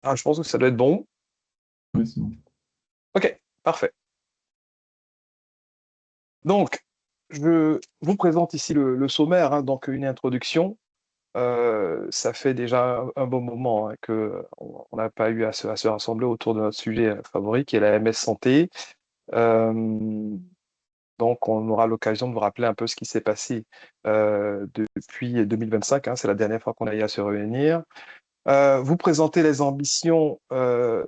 Ah, je pense que ça doit être bon. Oui, c'est bon. Ok, parfait. Donc, je vous présente ici le sommaire, hein, donc une introduction. Ça fait déjà un bon moment hein, que on n'a pas eu à se rassembler autour de notre sujet favori, qui est la MS Santé. Euh, donc, on aura l'occasion de vous rappeler un peu ce qui s'est passé depuis 2025. Hein, c'est la dernière fois qu'on a eu à se réunir. Vous présenter les ambitions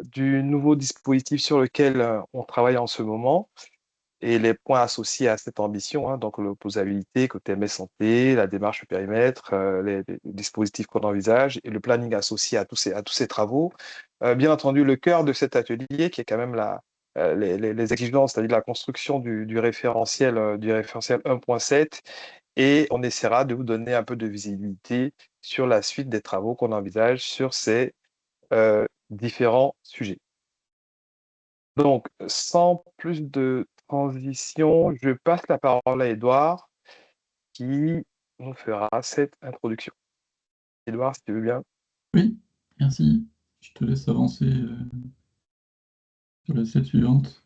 du nouveau dispositif sur lequel on travaille en ce moment et les points associés à cette ambition, hein, donc l'opposabilité côté MS Santé, la démarche périmètre, les dispositifs qu'on envisage et le planning associé à tous ces travaux. Bien entendu, le cœur de cet atelier, qui est quand même les exigences, c'est-à-dire la construction du référentiel 1.7, et on essaiera de vous donner un peu de visibilité sur la suite des travaux qu'on envisage sur ces différents sujets. Donc, sans plus de transition, je passe la parole à Edouard qui nous fera cette introduction. Edouard, si tu veux bien. Oui, merci. Je te laisse avancer sur la slide suivante.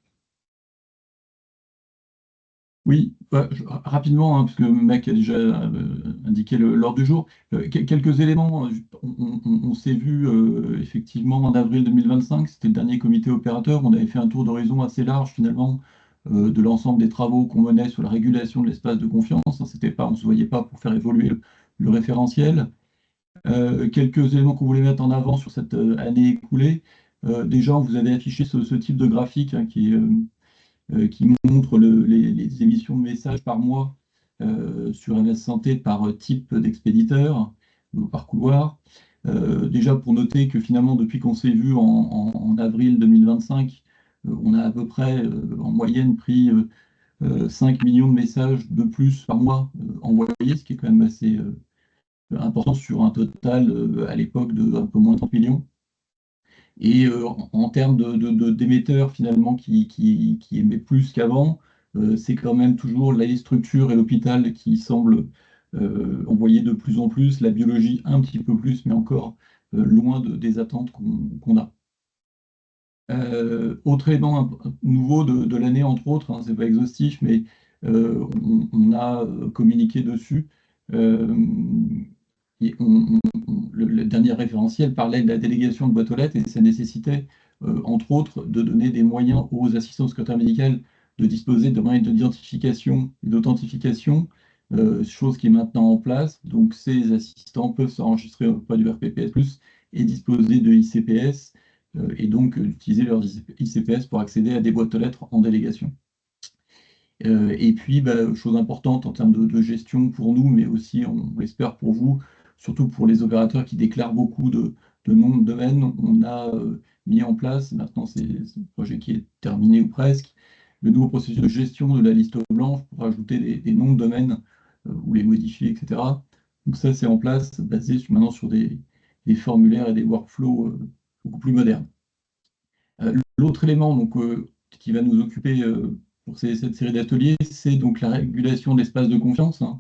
Oui, rapidement, hein, parce que le mec a déjà indiqué l'ordre du jour. Quelques éléments. On s'est vu effectivement en avril 2025, c'était le dernier comité opérateur. On avait fait un tour d'horizon assez large finalement de l'ensemble des travaux qu'on menait sur la régulation de l'espace de confiance. Hein, c'était pas, on ne se voyait pas pour faire évoluer le référentiel. Quelques éléments qu'on voulait mettre en avant sur cette année écoulée. Déjà, vous avez affiché ce type de graphique hein, qui montre les émissions de messages par mois sur MS Santé par type d'expéditeur ou par couloir. Déjà pour noter que finalement, depuis qu'on s'est vu en avril 2025, on a à peu près en moyenne pris 5 millions de messages de plus par mois envoyés, ce qui est quand même assez important sur un total à l'époque de un peu moins de 30 millions. Et en termes d'émetteurs finalement qui émet plus qu'avant, c'est quand même toujours la structure et l'hôpital qui semblent envoyer de plus en plus, la biologie un petit peu plus, mais encore loin des attentes qu'on a. Autre élément nouveau de l'année, entre autres, hein, c'est pas exhaustif, mais on a communiqué dessus. Euh, et le dernier référentiel parlait de la délégation de boîtes aux lettres et ça nécessitait, entre autres, de donner des moyens aux assistants secrétaires médicaux de disposer de moyens d'identification et d'authentification, chose qui est maintenant en place. Donc, ces assistants peuvent s'enregistrer auprès du RPPS+, et disposer de ICPS, et donc utiliser leurs ICPS pour accéder à des boîtes aux lettres en délégation. Et puis, bah, chose importante en termes de gestion pour nous, mais aussi, on l'espère pour vous, surtout pour les opérateurs qui déclarent beaucoup de noms de domaines, on a mis en place, maintenant c'est un projet qui est terminé ou presque, le nouveau processus de gestion de la liste blanche pour ajouter des noms de domaines ou les modifier, etc. Donc ça, c'est en place, basé maintenant sur des formulaires et des workflows beaucoup plus modernes. L'autre élément donc, qui va nous occuper pour cette série d'ateliers, c'est donc la régulation de l'espace de confiance. Hein.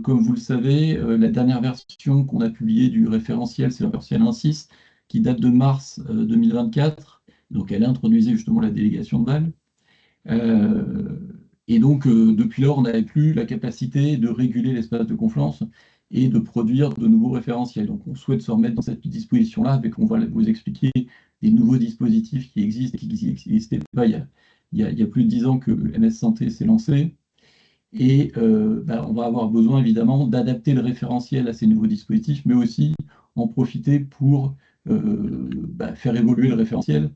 Comme vous le savez, la dernière version qu'on a publiée du référentiel, c'est le référentiel 1.6, qui date de mars 2024. Donc elle introduisait justement la délégation de balles. Euh, et donc, depuis lors, on n'avait plus la capacité de réguler l'espace de confiance et de produire de nouveaux référentiels. Donc, on souhaite se remettre dans cette disposition-là, avec, on va vous expliquer des nouveaux dispositifs qui existent et qui n'existaient pas il y a plus de 10 ans que MS Santé s'est lancé. Et bah, on va avoir besoin, évidemment, d'adapter le référentiel à ces nouveaux dispositifs, mais aussi en profiter pour bah, faire évoluer le référentiel.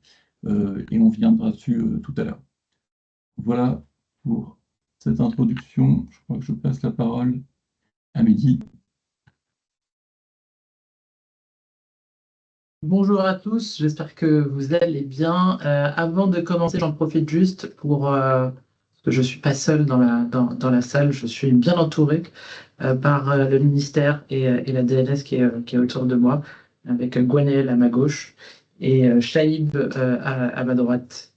Et on viendra dessus tout à l'heure. Voilà pour cette introduction. Je crois que je passe la parole à Mehdi. Bonjour à tous, j'espère que vous allez bien. Avant de commencer, j'en profite juste parce que je ne suis pas seul dans la salle, je suis bien entouré par le ministère et la DNS qui est autour de moi, avec Gwenaël à ma gauche et Shaib à ma droite.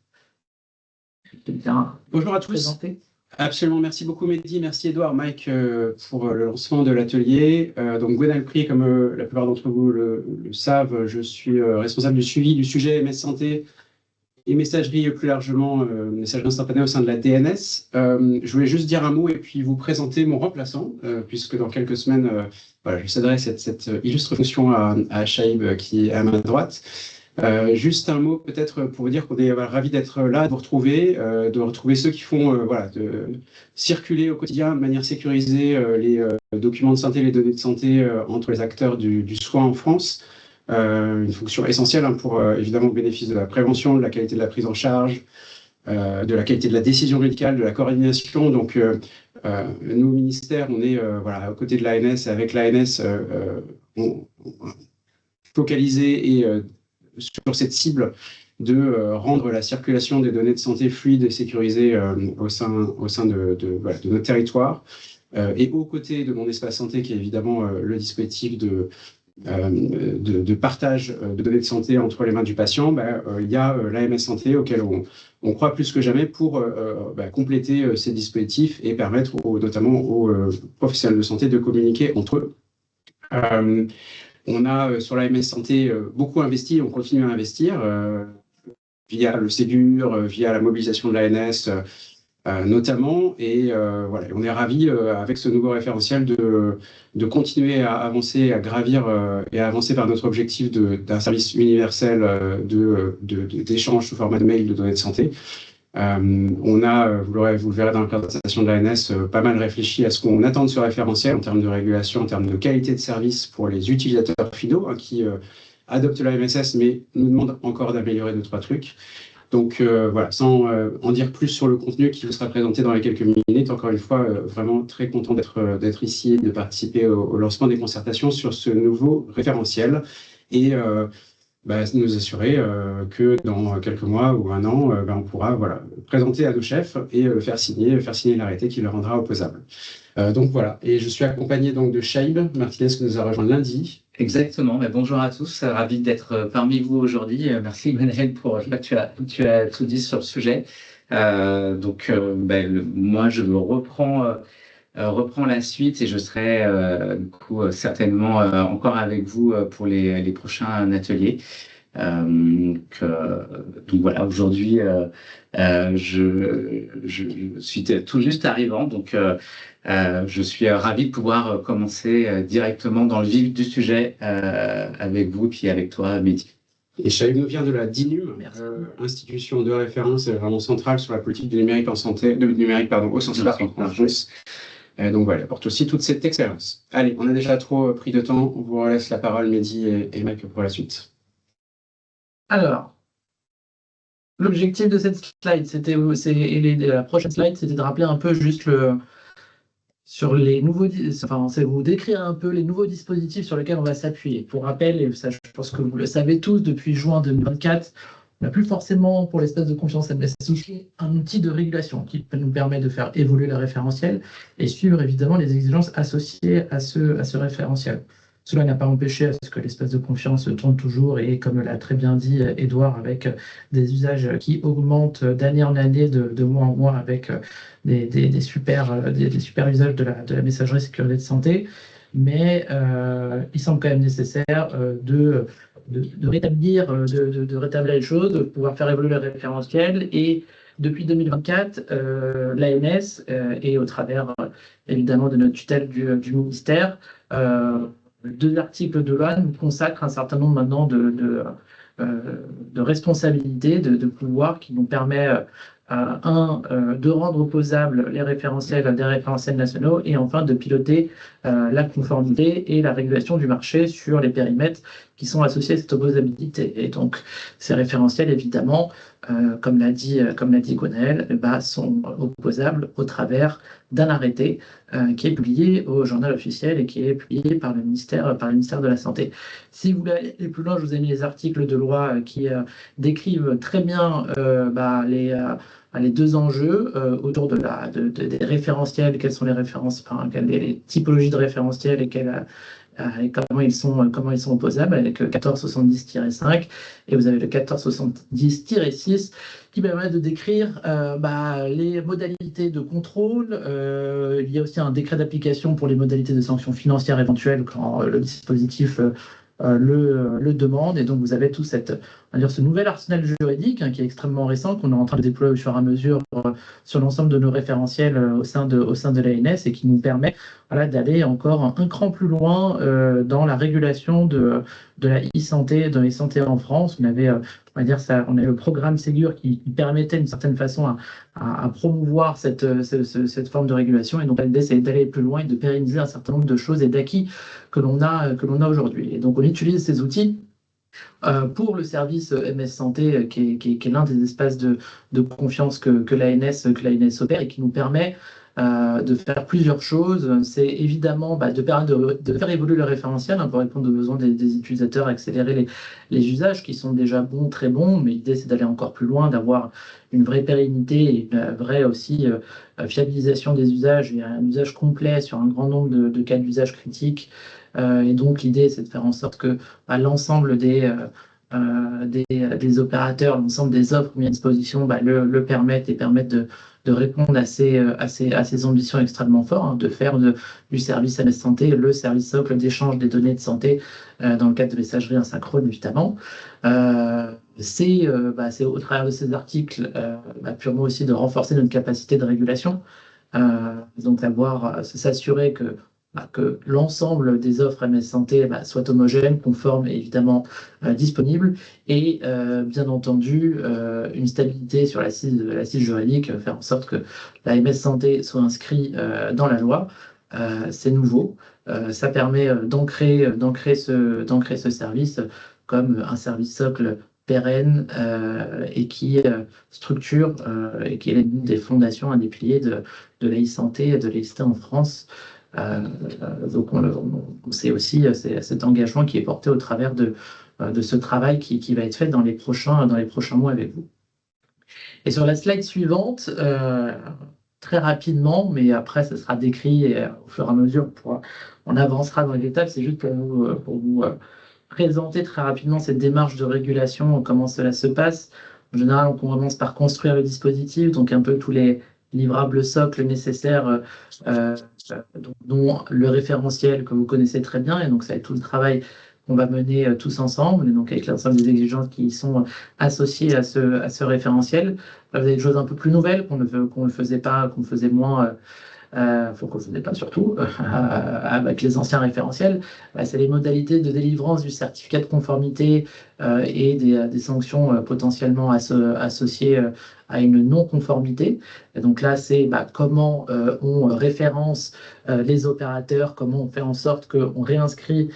Je vais bien Bonjour à tous. présenter. Absolument, merci beaucoup Mehdi, merci Edouard, Mike pour le lancement de l'atelier. Donc Gwenaël Prix, comme la plupart d'entre vous le savent, je suis responsable du suivi du sujet MS Santé et messagerie plus largement, messagerie instantanée au sein de la DNS. Je voulais juste dire un mot et puis vous présenter mon remplaçant, puisque dans quelques semaines, voilà, je céderai cette illustre fonction à Shaib qui est à ma droite. Juste un mot peut-être pour vous dire qu'on est ravis d'être là, de vous retrouver, de retrouver ceux qui font voilà, de circuler au quotidien de manière sécurisée les documents de santé, les données de santé entre les acteurs du soin en France. Une fonction essentielle hein, pour évidemment le bénéfice de la prévention, de la qualité de la prise en charge, de la qualité de la décision médicale, de la coordination. Donc nous, ministère, on est voilà, aux côtés de l'ANS, avec l'ANS, focalisé et sur cette cible de rendre la circulation des données de santé fluide et sécurisée au sein voilà, de notre territoire. Et aux côtés de mon espace santé, qui est évidemment le dispositif de partage de données de santé entre les mains du patient, il y a l'AMS Santé auquel on croit plus que jamais pour compléter ces dispositifs et permettre notamment aux professionnels de santé de communiquer entre eux. On a sur l'AMS Santé beaucoup investi, on continue à investir via le Ségur, via la mobilisation de l'ANS notamment, et voilà, on est ravis avec ce nouveau référentiel de continuer à avancer, à gravir et à avancer vers notre objectif d'un service universel d'échange sous format de mail de données de santé. On a, vous le verrez dans la présentation de l'ANS, pas mal réfléchi à ce qu'on attend de ce référentiel en termes de régulation, en termes de qualité de service pour les utilisateurs finaux hein, qui adoptent l'AMSS, mais nous demandent encore d'améliorer 2-3 trucs. Donc voilà, sans en dire plus sur le contenu qui vous sera présenté dans les quelques minutes, encore une fois, vraiment très content d'être ici et de participer au lancement des concertations sur ce nouveau référentiel et nous assurer que dans quelques mois ou un an, on pourra voilà, présenter à nos chefs et faire signer l'arrêté qui le rendra opposable. Donc voilà, et je suis accompagné donc de Shaib Martinez qui nous a rejoint lundi. Exactement, bonjour à tous, ravi d'être parmi vous aujourd'hui. Merci Gwenaël pour tu as tout dit sur le sujet. Moi je reprends la suite et je serai du coup certainement encore avec vous pour les prochains ateliers. Donc voilà, aujourd'hui je suis tout juste arrivant, donc je suis ravi de pouvoir commencer directement dans le vif du sujet avec vous puis avec toi, Mehdi. Et Shaib nous vient de la DINUM, institution de référence vraiment centrale sur la politique du numérique en santé, au sens large en France. Donc voilà, il apporte aussi toute cette expérience. Allez, on a déjà trop pris de temps, on vous laisse la parole, Mehdi et Mike pour la suite. Alors, l'objectif de cette slide, la prochaine slide, c'était de rappeler un peu juste sur les nouveaux, c'est vous décrire un peu les nouveaux dispositifs sur lesquels on va s'appuyer. Pour rappel, et ça, je pense que vous le savez tous, depuis juin 2024, on n'a plus forcément pour l'espace de confiance MS Associés un outil de régulation qui nous permet de faire évoluer le référentiel et suivre évidemment les exigences associées à ce référentiel. Cela n'a pas empêché à ce que l'espace de confiance tourne toujours et, comme l'a très bien dit Edouard, avec des usages qui augmentent d'année en année, de mois en mois, avec des super usages de la messagerie sécurité de santé. Mais il semble quand même nécessaire de rétablir les choses, de pouvoir faire évoluer le référentiel. Et depuis 2024, l'ANS, et au travers évidemment de notre tutelle du ministère, 2 articles de loi nous consacrent un certain nombre maintenant de responsabilités, de pouvoirs qui nous permettent de rendre opposables les référentiels des référentiels nationaux et enfin de piloter la conformité et la régulation du marché sur les périmètres qui sont associés à cette opposabilité. Et donc ces référentiels, évidemment, comme l'a dit Gwenaël, sont opposables au travers d'un arrêté qui est publié au journal officiel et qui est publié par le ministère de la Santé. Si vous voulez aller plus loin, je vous ai mis les articles de loi qui décrivent très bien les 2 enjeux autour des référentiels, quelles sont les références, les typologies de référentiels et et comment ils sont opposables avec le 1470-5 et vous avez le 1470-6 qui permet de décrire les modalités de contrôle. Il y a aussi un décret d'application pour les modalités de sanctions financières éventuelles quand le dispositif le demande. Et donc, vous avez tout ce nouvel arsenal juridique qui est extrêmement récent, qu'on est en train de déployer au fur et à mesure sur l'ensemble de nos référentiels au sein de l'ANS et qui nous permet d'aller encore un cran plus loin dans la régulation de la e-santé, en France. On avait le programme Ségur qui permettait d'une certaine façon à promouvoir cette forme de régulation. Et donc, l'idée, c'est d'aller plus loin et de pérenniser un certain nombre de choses et d'acquis que l'on a aujourd'hui. Et donc, on utilise ces outils pour le service MS Santé, qui est l'un des espaces de confiance que l'ANS opère et qui nous permet de faire plusieurs choses. C'est évidemment de faire évoluer le référentiel pour répondre aux besoins des utilisateurs, accélérer les usages qui sont déjà bons, très bons, mais l'idée c'est d'aller encore plus loin, d'avoir une vraie pérennité et une vraie aussi fiabilisation des usages et un usage complet sur un grand nombre de cas d'usage critiques. Et donc l'idée c'est de faire en sorte que l'ensemble des opérateurs, l'ensemble des offres mis à disposition le permettent et permettent de répondre à ces ambitions extrêmement fortes, de faire du service MS Santé le service socle d'échange des données de santé dans le cadre de messagerie asynchrone, évidemment. C'est au travers de ces articles purement aussi de renforcer notre capacité de régulation, donc s'assurer que l'ensemble des offres MS Santé soient homogènes, conformes et évidemment disponibles, et bien entendu une stabilité sur l'assise juridique, faire en sorte que la MS Santé soit inscrite dans la loi. C'est nouveau, ça permet d'ancrer ce service comme un service socle pérenne et qui structure et qui est l'une des fondations, un des piliers de l'e-santé et de l'e-santé en France. Donc c'est aussi cet engagement qui est porté au travers de ce travail qui va être fait dans les prochains mois avec vous. Et sur la slide suivante, très rapidement, mais après ça sera décrit et au fur et à mesure on avancera dans les étapes, c'est juste pour vous présenter très rapidement cette démarche de régulation, comment cela se passe. En général, on commence par construire le dispositif, donc un peu tous les livrables socles nécessaires dont le référentiel que vous connaissez très bien, et donc ça va être tout le travail qu'on va mener tous ensemble, et donc avec l'ensemble des exigences qui sont associées à ce référentiel. Là, vous avez des choses un peu plus nouvelles qu'on ne faisait pas, qu'on faisait moins, qu'on ne faisait pas surtout avec les anciens référentiels. C'est les modalités de délivrance du certificat de conformité et des sanctions potentiellement associées à une non-conformité. Et donc là, c'est comment on référence les opérateurs, comment on fait en sorte qu'on réinscrit,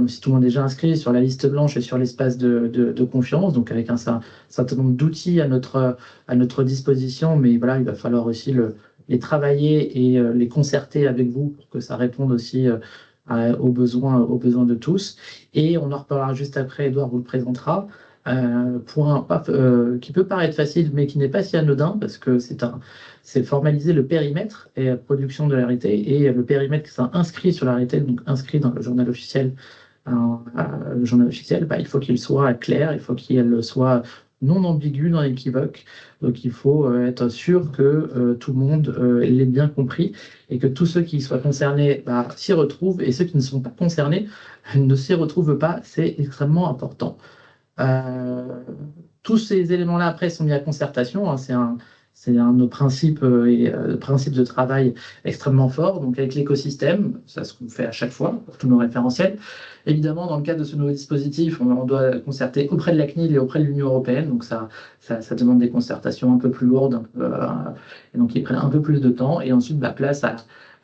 si tout le monde est déjà inscrit sur la liste blanche et sur l'espace de confiance, donc avec un certain nombre d'outils à notre disposition, mais voilà, il va falloir aussi les travailler et les concerter avec vous pour que ça réponde aussi aux besoins de tous. Et on en reparlera juste après, Edouard vous le présentera. Point qui peut paraître facile, mais qui n'est pas si anodin, parce que c'est formaliser le périmètre et la production de l'arrêté, et le périmètre qui sera inscrit sur l'arrêté, donc inscrit dans le journal officiel. Il faut qu'il soit clair, il faut qu'il soit non ambigu, non équivoque. Donc il faut être sûr que tout le monde l'ait bien compris et que tous ceux qui soient concernés s'y retrouvent, et ceux qui ne sont pas concernés ne s'y retrouvent pas. C'est extrêmement important. Tous ces éléments-là, après, sont mis à concertation. C'est un de nos principes principes de travail extrêmement fort. Donc, avec l'écosystème, c'est ce qu'on fait à chaque fois pour tous nos référentiels. Évidemment, dans le cadre de ce nouveau dispositif, on doit concerter auprès de la CNIL et auprès de l'Union européenne. Donc, ça demande des concertations un peu plus lourdes, et donc qui prennent un peu plus de temps. Et ensuite, place à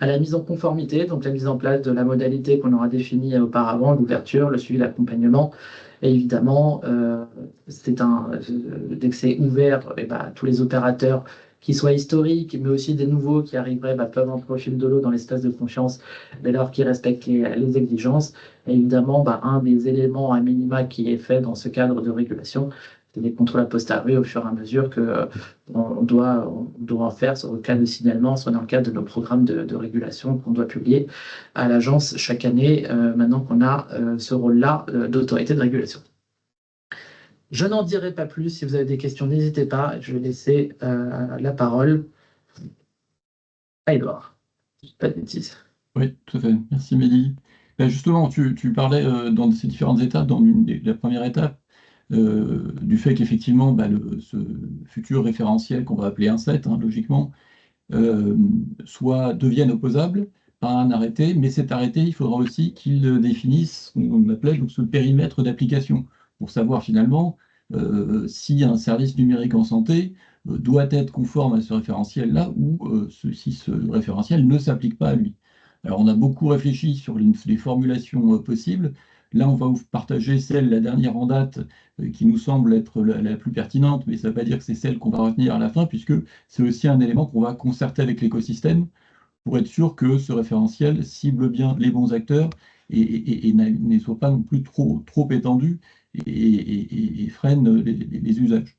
la mise en conformité, donc la mise en place de la modalité qu'on aura définie auparavant, l'ouverture, le suivi, l'accompagnement. Et évidemment, dès que c'est ouvert, tous les opérateurs, qui soient historiques, mais aussi des nouveaux qui arriveraient, peuvent entrer au fil de l'eau dans l'espace de confiance, dès lors qu'ils respectent les exigences. Et évidemment, un des éléments à minima qui est fait dans ce cadre de régulation, des contrôles a posteriori au fur et à mesure que on doit en faire, soit au cas de signalement, soit dans le cadre de nos programmes de régulation qu'on doit publier à l'agence chaque année, maintenant qu'on a ce rôle-là d'autorité de régulation. Je n'en dirai pas plus. Si vous avez des questions, n'hésitez pas. Je vais laisser la parole à Edouard. Pas de bêtises. Oui, tout à fait. Merci Mélie. Ben, justement, tu parlais dans ces différentes étapes, la première étape, du fait qu'effectivement, ce futur référentiel qu'on va appeler un set, hein, logiquement, devienne opposable par un arrêté, mais cet arrêté, il faudra aussi qu'il définisse ce qu'on appelait donc, ce périmètre d'application, pour savoir finalement si un service numérique en santé doit être conforme à ce référentiel-là ou si ce référentiel ne s'applique pas à lui. Alors on a beaucoup réfléchi sur les formulations possibles. Là, on va vous partager la dernière en date, qui nous semble être la plus pertinente, mais ça ne veut pas dire que c'est celle qu'on va retenir à la fin, puisque c'est aussi un élément qu'on va concerter avec l'écosystème pour être sûr que ce référentiel cible bien les bons acteurs et ne soit pas non plus trop étendu et freine les usages.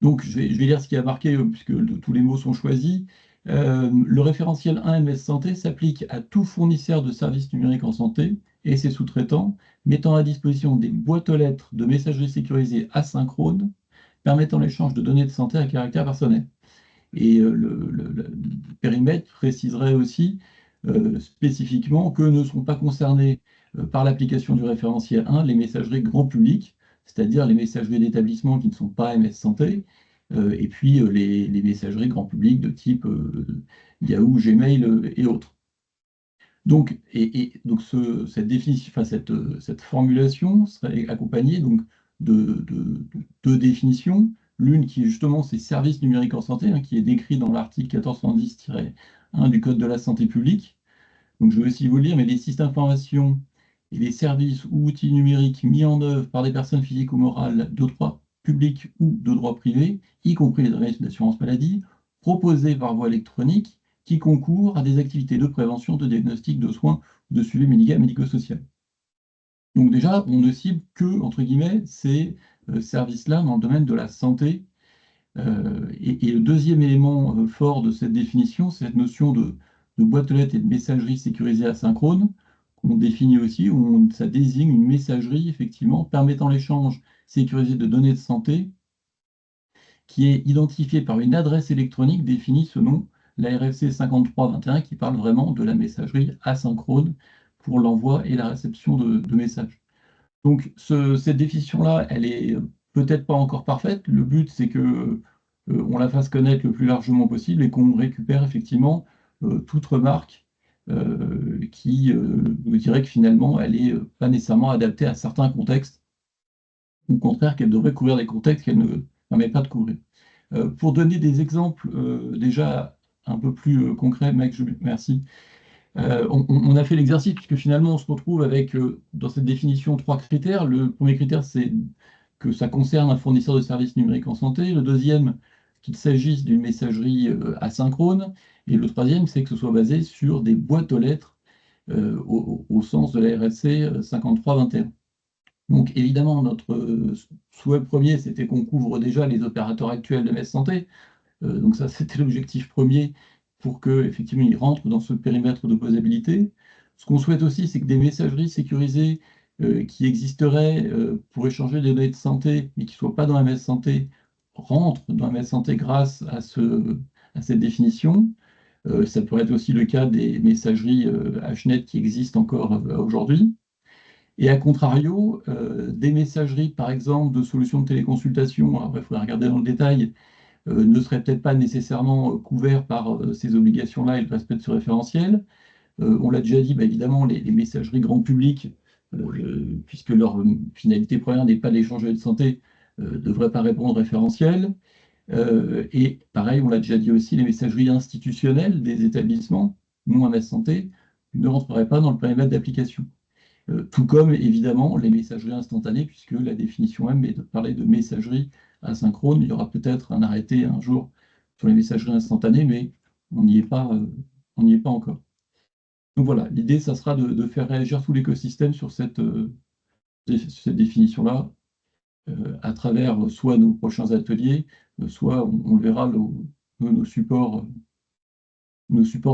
Donc, je vais lire ce qui a marqué, puisque tous les mots sont choisis. Le référentiel 1 MS Santé s'applique à tout fournisseur de services numériques en santé et ses sous-traitants, mettant à disposition des boîtes aux lettres de messagerie sécurisée asynchrone, permettant l'échange de données de santé à caractère personnel. Et le périmètre préciserait aussi spécifiquement que ne sont pas concernés par l'application du référentiel 1 les messageries grand public, c'est-à-dire les messageries d'établissements qui ne sont pas MS Santé, et puis les messageries grand public de type Yahoo, Gmail et autres. Donc, cette définition, cette formulation serait accompagnée donc, de deux définitions. L'une qui est justement ces services numériques en santé, hein, qui est décrit dans l'article 1410-1 du Code de la santé publique. Donc je vais aussi vous le lire, mais les systèmes d'information et les services ou outils numériques mis en œuvre par des personnes physiques ou morales de droit public ou de droit privé, y compris les organismes d'assurance maladie, proposés par voie électronique, qui concourent à des activités de prévention, de diagnostic, de soins, de suivi médical, médico-social. Donc déjà, on ne cible que, entre guillemets, ces services-là dans le domaine de la santé. Et le deuxième élément fort de cette définition, c'est cette notion de boîte aux lettres et de messagerie sécurisée asynchrone, qu'on définit aussi, où ça désigne une messagerie, effectivement, permettant l'échange sécurisé de données de santé, qui est identifiée par une adresse électronique définie selon la RFC 5321, qui parle vraiment de la messagerie asynchrone pour l'envoi et la réception de messages. Donc cette définition-là, elle est peut-être pas encore parfaite. Le but, c'est que on la fasse connaître le plus largement possible et qu'on récupère effectivement toute remarque qui nous dirait que finalement, elle n'est pas nécessairement adaptée à certains contextes, ou au contraire, qu'elle devrait couvrir des contextes qu'elle ne permet pas de couvrir. Pour donner des exemples déjà un peu plus concrets, mec, merci. On a fait l'exercice puisque finalement on se retrouve avec dans cette définition 3 critères. Le premier critère, c'est que ça concerne un fournisseur de services numériques en santé. Le deuxième, qu'il s'agisse d'une messagerie asynchrone. Et le troisième, c'est que ce soit basé sur des boîtes aux lettres au sens de la RFC 5321. Donc évidemment, notre souhait premier, c'était qu'on couvre déjà les opérateurs actuels de MS Santé. Donc ça, c'était l'objectif premier pour qu'effectivement, ils rentrent dans ce périmètre d'opposabilité. Ce qu'on souhaite aussi, c'est que des messageries sécurisées qui existeraient pour échanger des données de santé, mais qui ne soient pas dans MS Santé, rentrent dans MS Santé grâce à cette définition. Ça pourrait être aussi le cas des messageries HNET qui existent encore aujourd'hui. Et à contrario, des messageries, par exemple, de solutions de téléconsultation, après il faudrait regarder dans le détail, ne seraient peut-être pas nécessairement couverts par ces obligations-là et le respect de ce référentiel. On l'a déjà dit, évidemment, les messageries grand public, puisque leur finalité première n'est pas d'échanger de santé, ne devraient pas répondre au référentiel. Et pareil, on l'a déjà dit aussi, les messageries institutionnelles des établissements, non MS Santé, ne rentreraient pas dans le périmètre d'application. Tout comme, évidemment, les messageries instantanées, puisque la définition même est de parler de messagerie asynchrone. Il y aura peut-être un arrêté un jour sur les messageries instantanées, mais on n'y est pas encore. Donc voilà, l'idée, ça sera de faire réagir tout l'écosystème sur cette définition-là. à travers soit nos prochains ateliers, soit on le verra, nos supports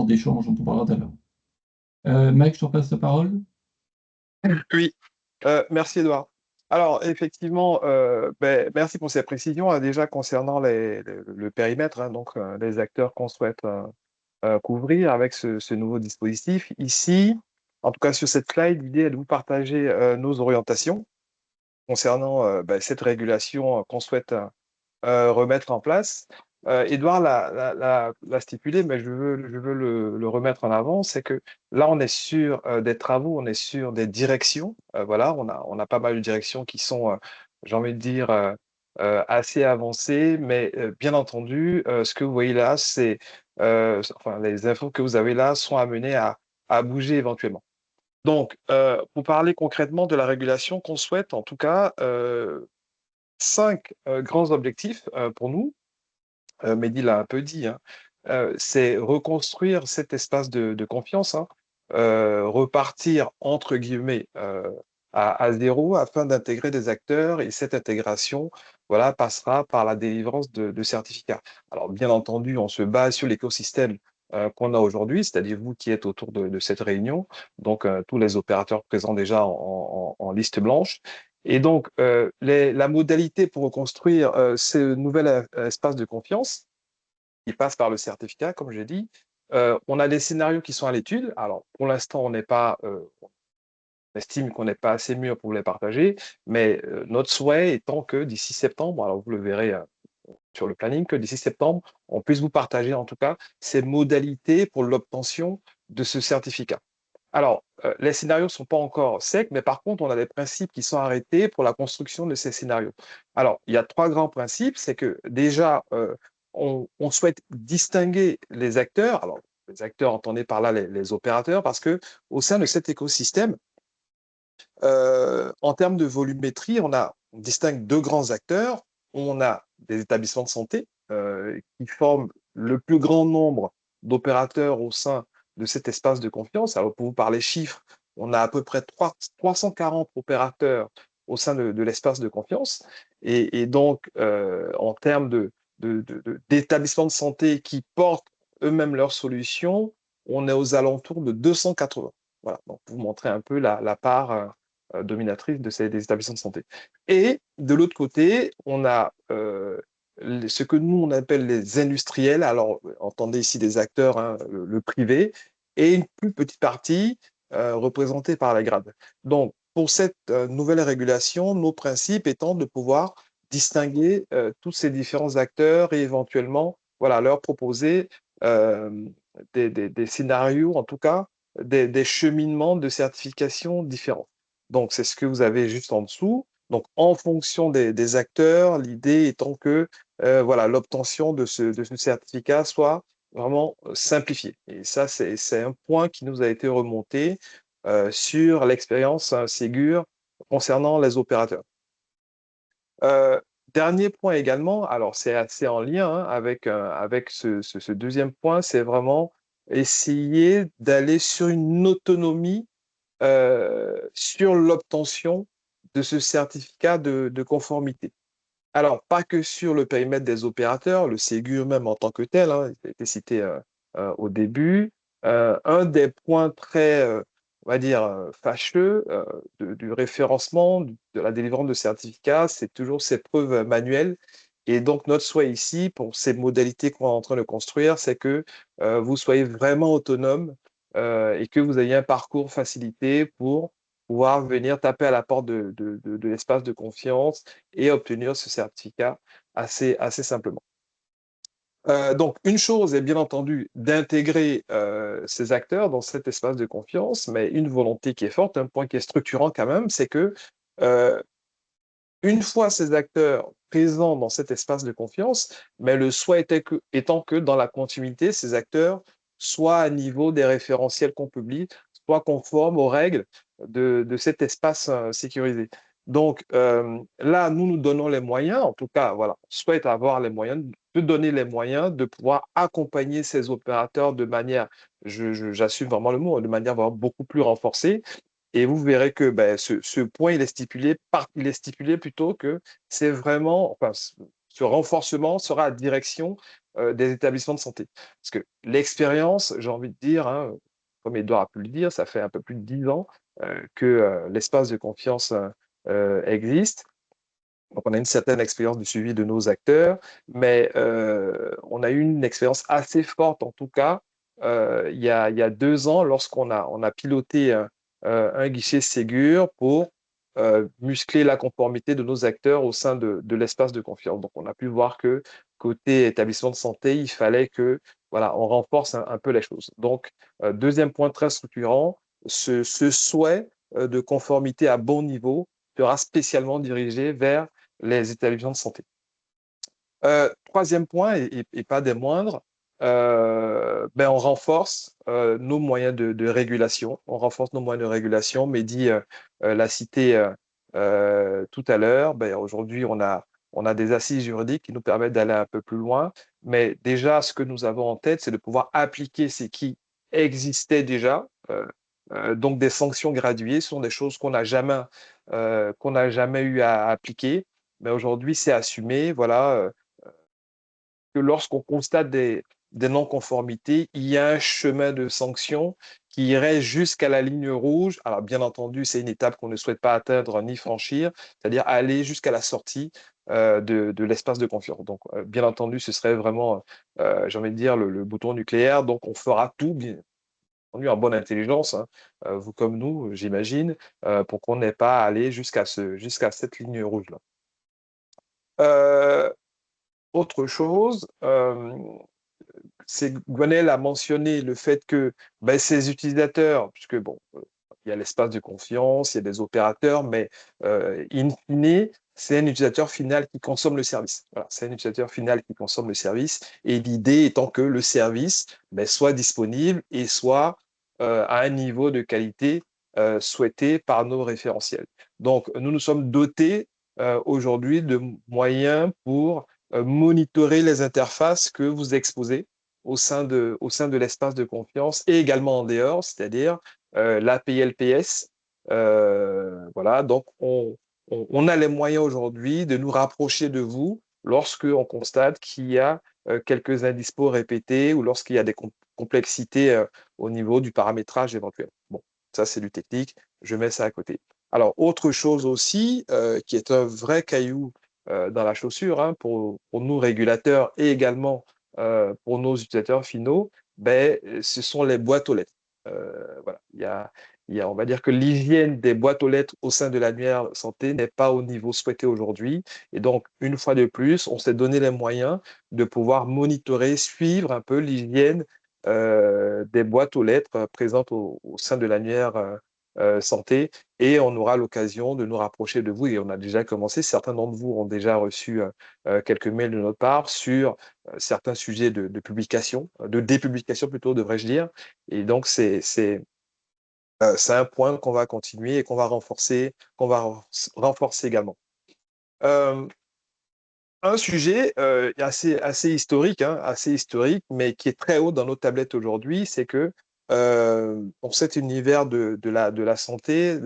d'échange dont on parlera tout à l'heure. Mike, je te repasse la parole. Oui, merci Edouard. Alors, effectivement, merci pour ces précisions. Déjà, concernant le périmètre, hein, donc les acteurs qu'on souhaite couvrir avec ce nouveau dispositif. Ici, en tout cas sur cette slide, l'idée est de vous partager nos orientations concernant cette régulation qu'on souhaite remettre en place. Édouard l'a stipulé, mais je veux le remettre en avant, c'est que là, on est sur des travaux, on est sur des directions. Voilà, on a pas mal de directions qui sont, j'ai envie de dire, assez avancées, mais bien entendu, ce que vous voyez là, c'est, enfin, les infos que vous avez là sont amenées à bouger éventuellement. Donc, pour parler concrètement de la régulation qu'on souhaite, en tout cas, 5 grands objectifs pour nous. Mehdi l'a un peu dit, hein, c'est reconstruire cet espace de confiance, hein, repartir entre guillemets à zéro afin d'intégrer des acteurs et cette intégration, voilà, passera par la délivrance de certificats. Alors bien entendu, on se base sur l'écosystème qu'on a aujourd'hui, c'est-à-dire vous qui êtes autour de cette réunion, donc tous les opérateurs présents déjà en liste blanche. Et donc, la modalité pour reconstruire ce nouvel espace de confiance, qui passe par le certificat, comme j'ai dit, on a des scénarios qui sont à l'étude. Alors, pour l'instant, on estime qu'on n'est pas assez mûr pour les partager, mais notre souhait étant que d'ici septembre, alors vous le verrez sur le planning, que d'ici septembre, on puisse vous partager en tout cas ces modalités pour l'obtention de ce certificat. Alors, les scénarios ne sont pas encore secs, mais par contre, on a des principes qui sont arrêtés pour la construction de ces scénarios. Alors, il y a 3 grands principes. C'est que déjà, on souhaite distinguer les acteurs. Alors, les acteurs, entendez par là les opérateurs, parce que au sein de cet écosystème, en termes de volumétrie, on distingue 2 grands acteurs. On a des établissements de santé qui forment le plus grand nombre d'opérateurs au sein de cet espace de confiance. Alors, pour vous parler chiffres, on a à peu près 340 opérateurs au sein de l'espace de confiance. Et donc, en termes d'établissements de santé qui portent eux-mêmes leurs solutions, on est aux alentours de 280. Voilà, donc pour vous montrer un peu la part dominatrice des établissements de santé. Et de l'autre côté, on a ce que nous, on appelle les industriels. Alors, entendez ici des acteurs, hein, le privé, et une plus petite partie représentée par la grade. Donc, pour cette nouvelle régulation, nos principes étant de pouvoir distinguer tous ces différents acteurs et éventuellement, voilà, leur proposer des scénarios, en tout cas, des cheminements de certification différents. Donc, c'est ce que vous avez juste en dessous. Donc, en fonction des acteurs, l'idée étant que voilà, l'obtention de ce certificat soit vraiment simplifiée. Et ça, c'est un point qui nous a été remonté sur l'expérience Ségur concernant les opérateurs. Dernier point également, alors c'est assez en lien hein, avec ce deuxième point, c'est vraiment essayer d'aller sur une autonomie sur l'obtention de ce certificat de conformité. Alors, pas que sur le périmètre des opérateurs, le Ségur même en tant que tel, hein, il a été cité au début. Un des points très, on va dire, fâcheux du référencement, de la délivrance de certificats, c'est toujours ces preuves manuelles. Et donc, notre souhait ici, pour ces modalités qu'on est en train de construire, c'est que vous soyez vraiment autonome et que vous ayez un parcours facilité pour pouvoir venir taper à la porte de l'espace de confiance et obtenir ce certificat assez simplement. Donc, une chose est bien entendu d'intégrer ces acteurs dans cet espace de confiance, mais une volonté qui est forte, un point qui est structurant quand même, c'est que une fois ces acteurs présents dans cet espace de confiance, mais le souhait étant que dans la continuité, ces acteurs soient à niveau des référentiels qu'on publie, soient conformes aux règles de cet espace sécurisé. Donc là, nous donnons les moyens, en tout cas, voilà, on souhaite avoir les moyens, de donner les moyens de pouvoir accompagner ces opérateurs de manière, j'assume vraiment le mot, de manière beaucoup plus renforcée, Et vous verrez que ben, ce point, il est stipulé plutôt que c'est vraiment, enfin, ce renforcement sera à direction des établissements de santé. Parce que l'expérience, j'ai envie de dire, hein, comme Edouard a pu le dire, ça fait un peu plus de 10 ans que l'espace de confiance existe. Donc, on a une certaine expérience du suivi de nos acteurs, mais on a eu une expérience assez forte, en tout cas, il y a 2 ans, lorsqu'on a piloté un guichet Ségur pour muscler la conformité de nos acteurs au sein de l'espace de confiance. Donc, on a pu voir que côté établissement de santé, il fallait que, voilà, on renforce un peu les choses. Donc, deuxième point très structurant, ce souhait de conformité à bon niveau sera spécialement dirigé vers les établissements de santé. Troisième point, et pas des moindres, ben on renforce nos moyens de régulation. On renforce nos moyens de régulation. Mehdi l'a cité tout à l'heure. Ben, aujourd'hui, on a des assises juridiques qui nous permettent d'aller un peu plus loin. Mais déjà, ce que nous avons en tête, c'est de pouvoir appliquer ce qui existait déjà. Donc, des sanctions graduées sont des choses qu'on n'a jamais eu à appliquer. Mais aujourd'hui, c'est assumé, voilà, que lorsqu'on constate des non-conformités, il y a un chemin de sanction qui irait jusqu'à la ligne rouge. Alors, bien entendu, c'est une étape qu'on ne souhaite pas atteindre ni franchir, c'est-à-dire aller jusqu'à la sortie de l'espace de confiance. Donc, bien entendu, ce serait vraiment, j'ai envie de dire, le bouton nucléaire. Donc, on fera tout, bien entendu, en bonne intelligence, hein, vous comme nous, j'imagine, pour qu'on n'ait pas à aller jusqu'à cette ligne rouge-là. Autre chose, c'est Gwenaël a mentionné le fait que ben, ces utilisateurs, puisque bon, il y a l'espace de confiance, il y a des opérateurs, mais in fine, c'est un utilisateur final qui consomme le service. Voilà, c'est un utilisateur final qui consomme le service, et l'idée étant que le service ben, soit disponible et soit à un niveau de qualité souhaité par nos référentiels. Donc, nous nous sommes dotés aujourd'hui de moyens pour monitorer les interfaces que vous exposez au sein de l'espace de confiance et également en dehors, c'est-à-dire l'APLPS. Voilà, donc on a les moyens aujourd'hui de nous rapprocher de vous lorsque on constate qu'il y a quelques indispos répétés ou lorsqu'il y a des complexités au niveau du paramétrage éventuel. Bon, ça c'est du technique, je mets ça à côté. Alors, autre chose aussi, qui est un vrai caillou dans la chaussure hein, pour nous régulateurs et également pour nos utilisateurs finaux, ben, ce sont les boîtes aux lettres. Voilà. On va dire que l'hygiène des boîtes aux lettres au sein de l'annuaire santé n'est pas au niveau souhaité aujourd'hui. Et donc, une fois de plus, on s'est donné les moyens de pouvoir monitorer, suivre un peu l'hygiène des boîtes aux lettres présentes au sein de l'annuaire santé et on aura l'occasion de nous rapprocher de vous et on a déjà commencé. Certains d'entre vous ont déjà reçu quelques mails de notre part sur certains sujets de publication, de dépublication plutôt, devrais-je dire. Et donc, c'est un point qu'on va continuer et qu'on va renforcer également. Un sujet assez historique, hein, mais qui est très haut dans nos tablettes aujourd'hui, c'est que pour cet univers de la santé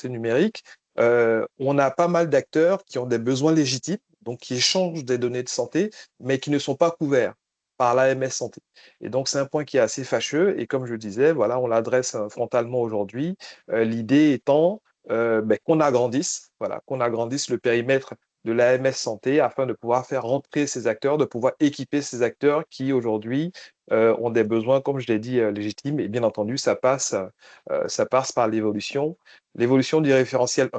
numérique, on a pas mal d'acteurs qui ont des besoins légitimes, donc qui échangent des données de santé, mais qui ne sont pas couverts par l'AMS Santé. Et donc, c'est un point qui est assez fâcheux. Et comme je le disais, voilà, on l'adresse frontalement aujourd'hui. L'idée étant qu'on agrandisse le périmètre de l'AMS Santé afin de pouvoir faire rentrer ces acteurs, de pouvoir équiper ces acteurs qui aujourd'hui ont des besoins, comme je l'ai dit, légitimes. Et bien entendu, ça passe par l'évolution du référentiel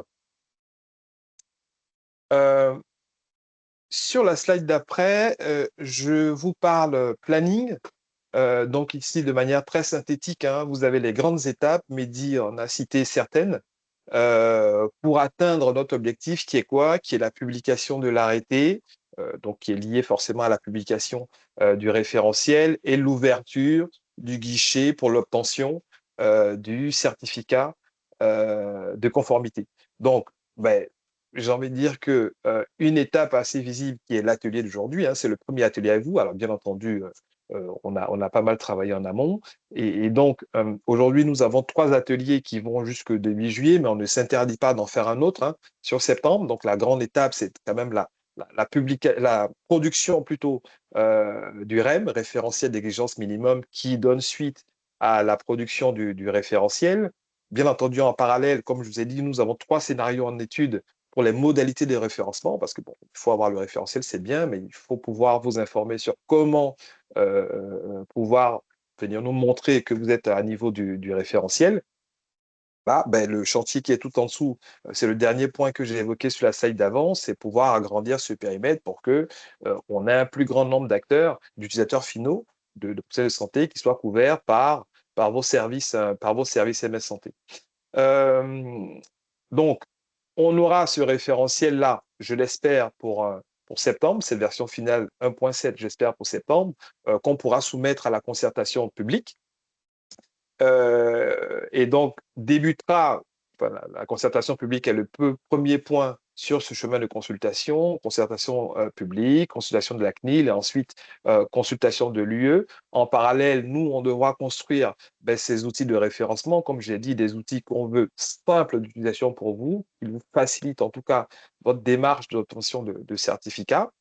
1. Sur la slide d'après, je vous parle planning. Donc ici, de manière très synthétique, hein, vous avez les grandes étapes. Mehdi en a cité certaines. Pour atteindre notre objectif qui est quoi? Qui est la publication de l'arrêté, donc qui est lié forcément à la publication du référentiel et l'ouverture du guichet pour l'obtention du certificat de conformité. Donc, ben, j'ai envie de dire que une étape assez visible qui est l'atelier d'aujourd'hui, hein, c'est le premier atelier à vous. Alors, bien entendu, on a pas mal travaillé en amont. Et donc, aujourd'hui, nous avons 3 ateliers qui vont jusque début juillet, mais on ne s'interdit pas d'en faire un autre, hein, sur septembre. Donc, la grande étape, c'est quand même la production plutôt du REM, référentiel d'exigence minimum, qui donne suite à la production du référentiel. Bien entendu, en parallèle, comme je vous ai dit, nous avons 3 scénarios en étude pour les modalités de référencement, parce que bon, il faut avoir le référentiel, c'est bien, mais il faut pouvoir vous informer sur comment pouvoir venir nous montrer que vous êtes à niveau du référentiel. Là, ben, le chantier qui est tout en dessous, c'est le dernier point que j'ai évoqué sur la slide d'avant, c'est pouvoir agrandir ce périmètre pour que on ait un plus grand nombre d'acteurs, d'utilisateurs finaux de professionnels de santé qui soient couverts par vos services MS Santé. Donc, on aura ce référentiel-là, je l'espère, pour septembre, cette version finale 1.7, j'espère pour septembre, qu'on pourra soumettre à la concertation publique. Et donc, débutera, enfin, la concertation publique est le premier point sur ce chemin de concertation publique, consultation de la CNIL et ensuite consultation de l'UE. En parallèle, nous, on devra construire ces outils de référencement, comme j'ai dit, des outils qu'on veut simples d'utilisation pour vous, qui vous facilitent en tout cas votre démarche d'obtention de certificats.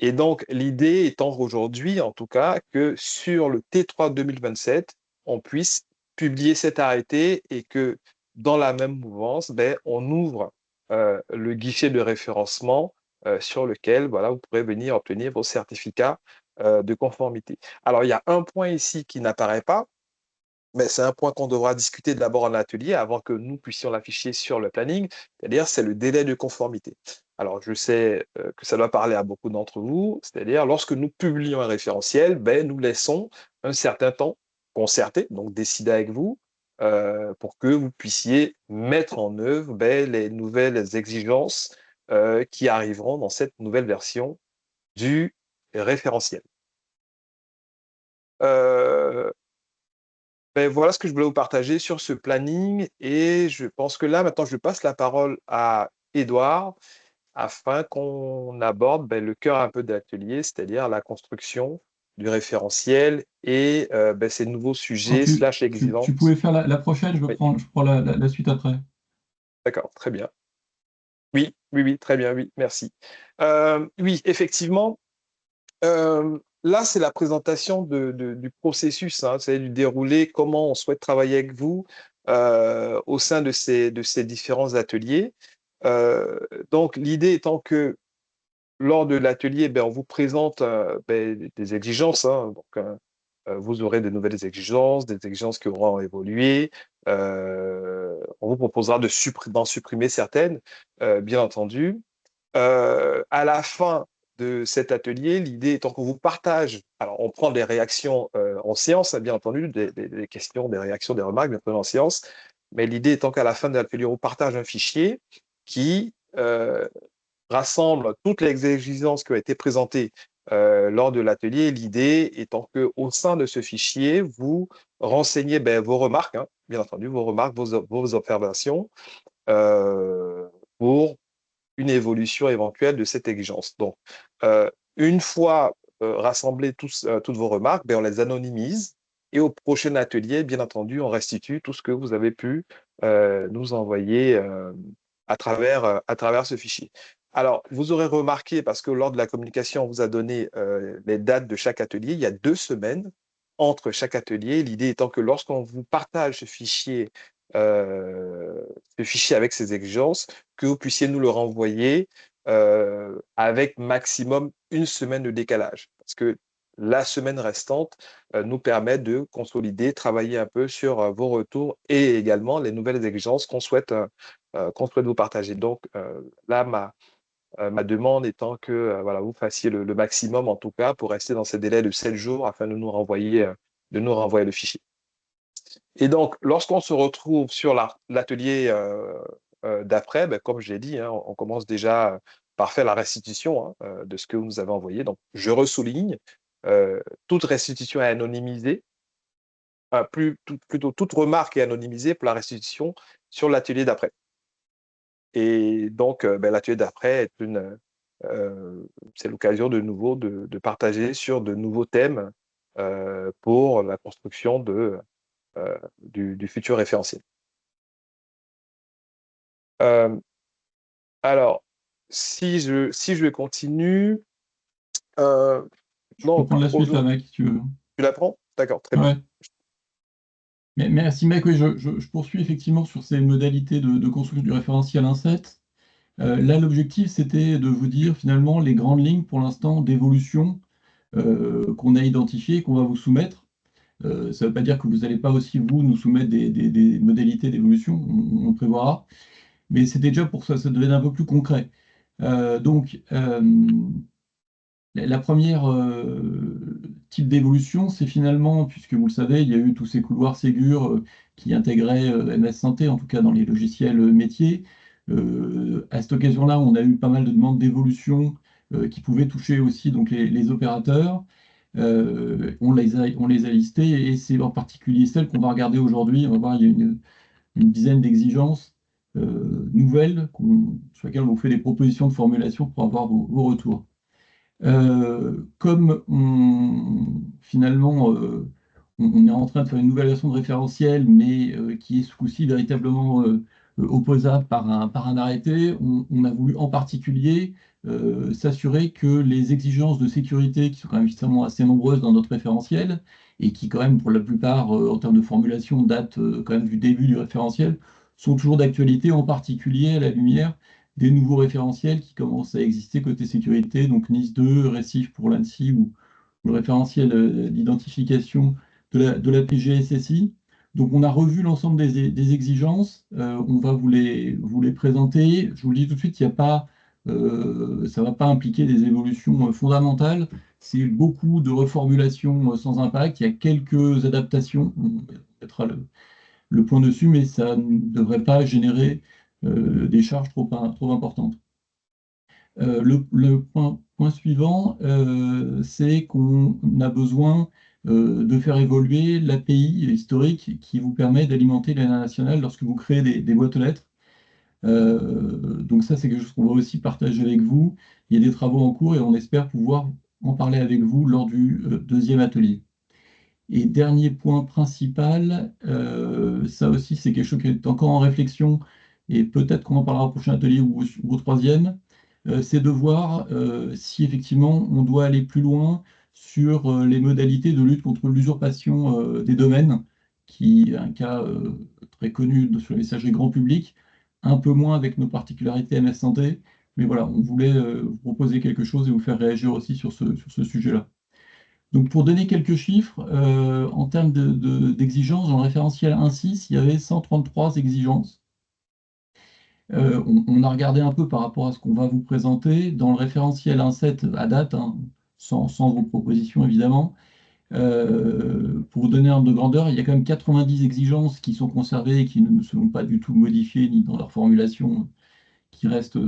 Et donc, l'idée étant aujourd'hui, en tout cas, que sur le T3 2027, on puisse publier cet arrêté et que dans la même mouvance, on ouvre le guichet de référencement sur lequel voilà, vous pourrez venir obtenir vos certificats de conformité. Alors, il y a un point ici qui n'apparaît pas, mais c'est un point qu'on devra discuter d'abord en atelier avant que nous puissions l'afficher sur le planning, c'est-à-dire c'est le délai de conformité. Alors, je sais que ça doit parler à beaucoup d'entre vous, c'est-à-dire lorsque nous publions un référentiel, nous laissons un certain temps concerté, donc décider avec vous, pour que vous puissiez mettre en œuvre les nouvelles exigences qui arriveront dans cette nouvelle version du référentiel. Voilà ce que je voulais vous partager sur ce planning et je pense que là, maintenant, je passe la parole à Édouard afin qu'on aborde le cœur un peu de l'atelier, c'est-à-dire la construction du référentiel et ces nouveaux sujets / exigences. Tu pouvais faire la prochaine, je Oui. prends la suite après. D'accord, très bien. Oui, très bien, oui, merci. Oui, effectivement, là, c'est la présentation du processus, hein, c'est du déroulé, comment on souhaite travailler avec vous au sein de ces différents ateliers. Donc, l'idée étant que lors de l'atelier, on vous présente des exigences, hein, donc, vous aurez de nouvelles exigences, des exigences qui auront évolué. On vous proposera d'en supprimer certaines, bien entendu. À la fin de cet atelier, l'idée étant qu'on vous partage, alors on prend des réactions en séance, hein, bien entendu, des questions, des réactions, des remarques, bien entendu en séance, mais l'idée étant qu'à la fin de l'atelier, on vous partage un fichier qui rassemble toutes les exigences qui ont été présentées lors de l'atelier. L'idée étant qu'au sein de ce fichier, vous renseignez vos remarques, hein, bien entendu, vos remarques, vos observations, pour une évolution éventuelle de cette exigence. Donc, une fois rassemblées toutes vos remarques, on les anonymise et au prochain atelier, bien entendu, on restitue tout ce que vous avez pu nous envoyer à travers ce fichier. Alors, vous aurez remarqué, parce que lors de la communication, on vous a donné les dates de chaque atelier, il y a 2 semaines entre chaque atelier, l'idée étant que lorsqu'on vous partage ce fichier avec ces exigences, que vous puissiez nous le renvoyer avec maximum 1 semaine de décalage. Parce que la semaine restante nous permet de consolider, travailler un peu sur vos retours et également les nouvelles exigences qu'on souhaite vous partager. Donc là, ma demande étant que voilà, vous fassiez le maximum en tout cas pour rester dans ces délais de 7 jours afin de nous renvoyer le fichier. Et donc, lorsqu'on se retrouve sur l'atelier d'après, comme je l'ai dit, hein, on commence déjà par faire la restitution de ce que vous nous avez envoyé. Donc, je ressouligne, toute restitution est anonymisée, plutôt toute remarque est anonymisée pour la restitution sur l'atelier d'après. Et donc, l'atelier d'après c'est l'occasion de nouveau de partager sur de nouveaux thèmes pour la construction du futur référentiel. Alors, si je continue, Je peux donc, prendre la suite là, mec, si tu veux. tu la prends? D'accord, très bien. Ouais. Mais merci, mec. Oui, je poursuis effectivement sur ces modalités de construction du référentiel 1.7. Là, l'objectif, c'était de vous dire finalement les grandes lignes pour l'instant d'évolution qu'on a identifiées, qu'on va vous soumettre. Ça ne veut pas dire que vous n'allez pas aussi, vous, nous soumettre des modalités d'évolution, on prévoira. Mais c'était déjà pour ça devait être un peu plus concret. Donc, la première type d'évolution, c'est finalement, puisque vous le savez, il y a eu tous ces couloirs Ségur qui intégraient MS Santé, en tout cas dans les logiciels métiers. À cette occasion-là, on a eu pas mal de demandes d'évolution qui pouvaient toucher aussi donc, les opérateurs. On les a listées et c'est en particulier celles qu'on va regarder aujourd'hui. On va voir, il y a une dizaine d'exigences nouvelles sur lesquelles on vous fait des propositions de formulation pour avoir vos retours. Comme finalement on est en train de faire une nouvelle version de référentiel, mais qui est ce coup-ci véritablement opposable par un arrêté, on a voulu en particulier s'assurer que les exigences de sécurité, qui sont quand même justement assez nombreuses dans notre référentiel, et qui quand même pour la plupart en termes de formulation datent quand même du début du référentiel, sont toujours d'actualité, en particulier à la lumière des nouveaux référentiels qui commencent à exister côté sécurité, donc NIS2, RECIF pour l'ANSSI ou le référentiel d'identification de la PGSSI. Donc on a revu l'ensemble des exigences, on va vous les présenter. Je vous le dis tout de suite, il y a pas, ça ne va pas impliquer des évolutions fondamentales, c'est beaucoup de reformulations sans impact, il y a quelques adaptations, on mettra le point dessus, mais ça ne devrait pas générer des charges trop importantes. Le point suivant, c'est qu'on a besoin de faire évoluer l'API historique qui vous permet d'alimenter l'ANA nationale lorsque vous créez des boîtes aux lettres. Donc ça, c'est quelque chose qu'on va aussi partager avec vous. Il y a des travaux en cours et on espère pouvoir en parler avec vous lors du deuxième atelier. Et dernier point principal, ça aussi c'est quelque chose qui est encore en réflexion, et peut-être qu'on en parlera au prochain atelier ou au troisième, c'est de voir si effectivement on doit aller plus loin sur les modalités de lutte contre l'usurpation des domaines, qui est un cas très connu sur les messageries grand public, un peu moins avec nos particularités MS Santé, mais voilà, on voulait vous proposer quelque chose et vous faire réagir aussi sur ce sujet-là. Donc pour donner quelques chiffres, en termes d'exigences, dans le référentiel 1.6, il y avait 133 exigences. On a regardé un peu par rapport à ce qu'on va vous présenter. Dans le référentiel 1.7 à date, hein, sans vos propositions évidemment, pour vous donner un ordre de grandeur, il y a quand même 90 exigences qui sont conservées et qui ne seront pas du tout modifiées ni dans leur formulation qui restent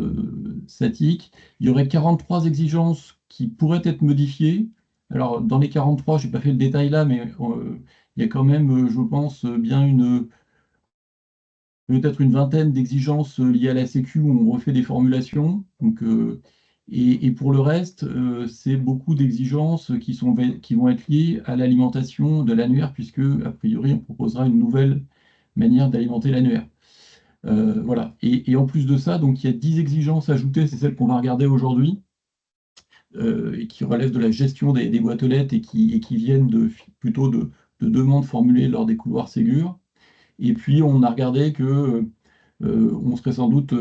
statiques. Il y aurait 43 exigences qui pourraient être modifiées. Alors, dans les 43, je n'ai pas fait le détail là, mais il y a quand même, je pense, bien peut-être une vingtaine d'exigences liées à la Sécu où on refait des formulations. Donc, et pour le reste, c'est beaucoup d'exigences qui vont être liées à l'alimentation de l'annuaire, puisque, a priori, on proposera une nouvelle manière d'alimenter l'annuaire. Voilà. Et en plus de ça, donc, il y a 10 exigences ajoutées, c'est celles qu'on va regarder aujourd'hui. Et qui relèvent de la gestion des boîtes aux lettres et qui viennent plutôt de demandes formulées lors des couloirs Ségur. Et puis on a regardé que on serait sans doute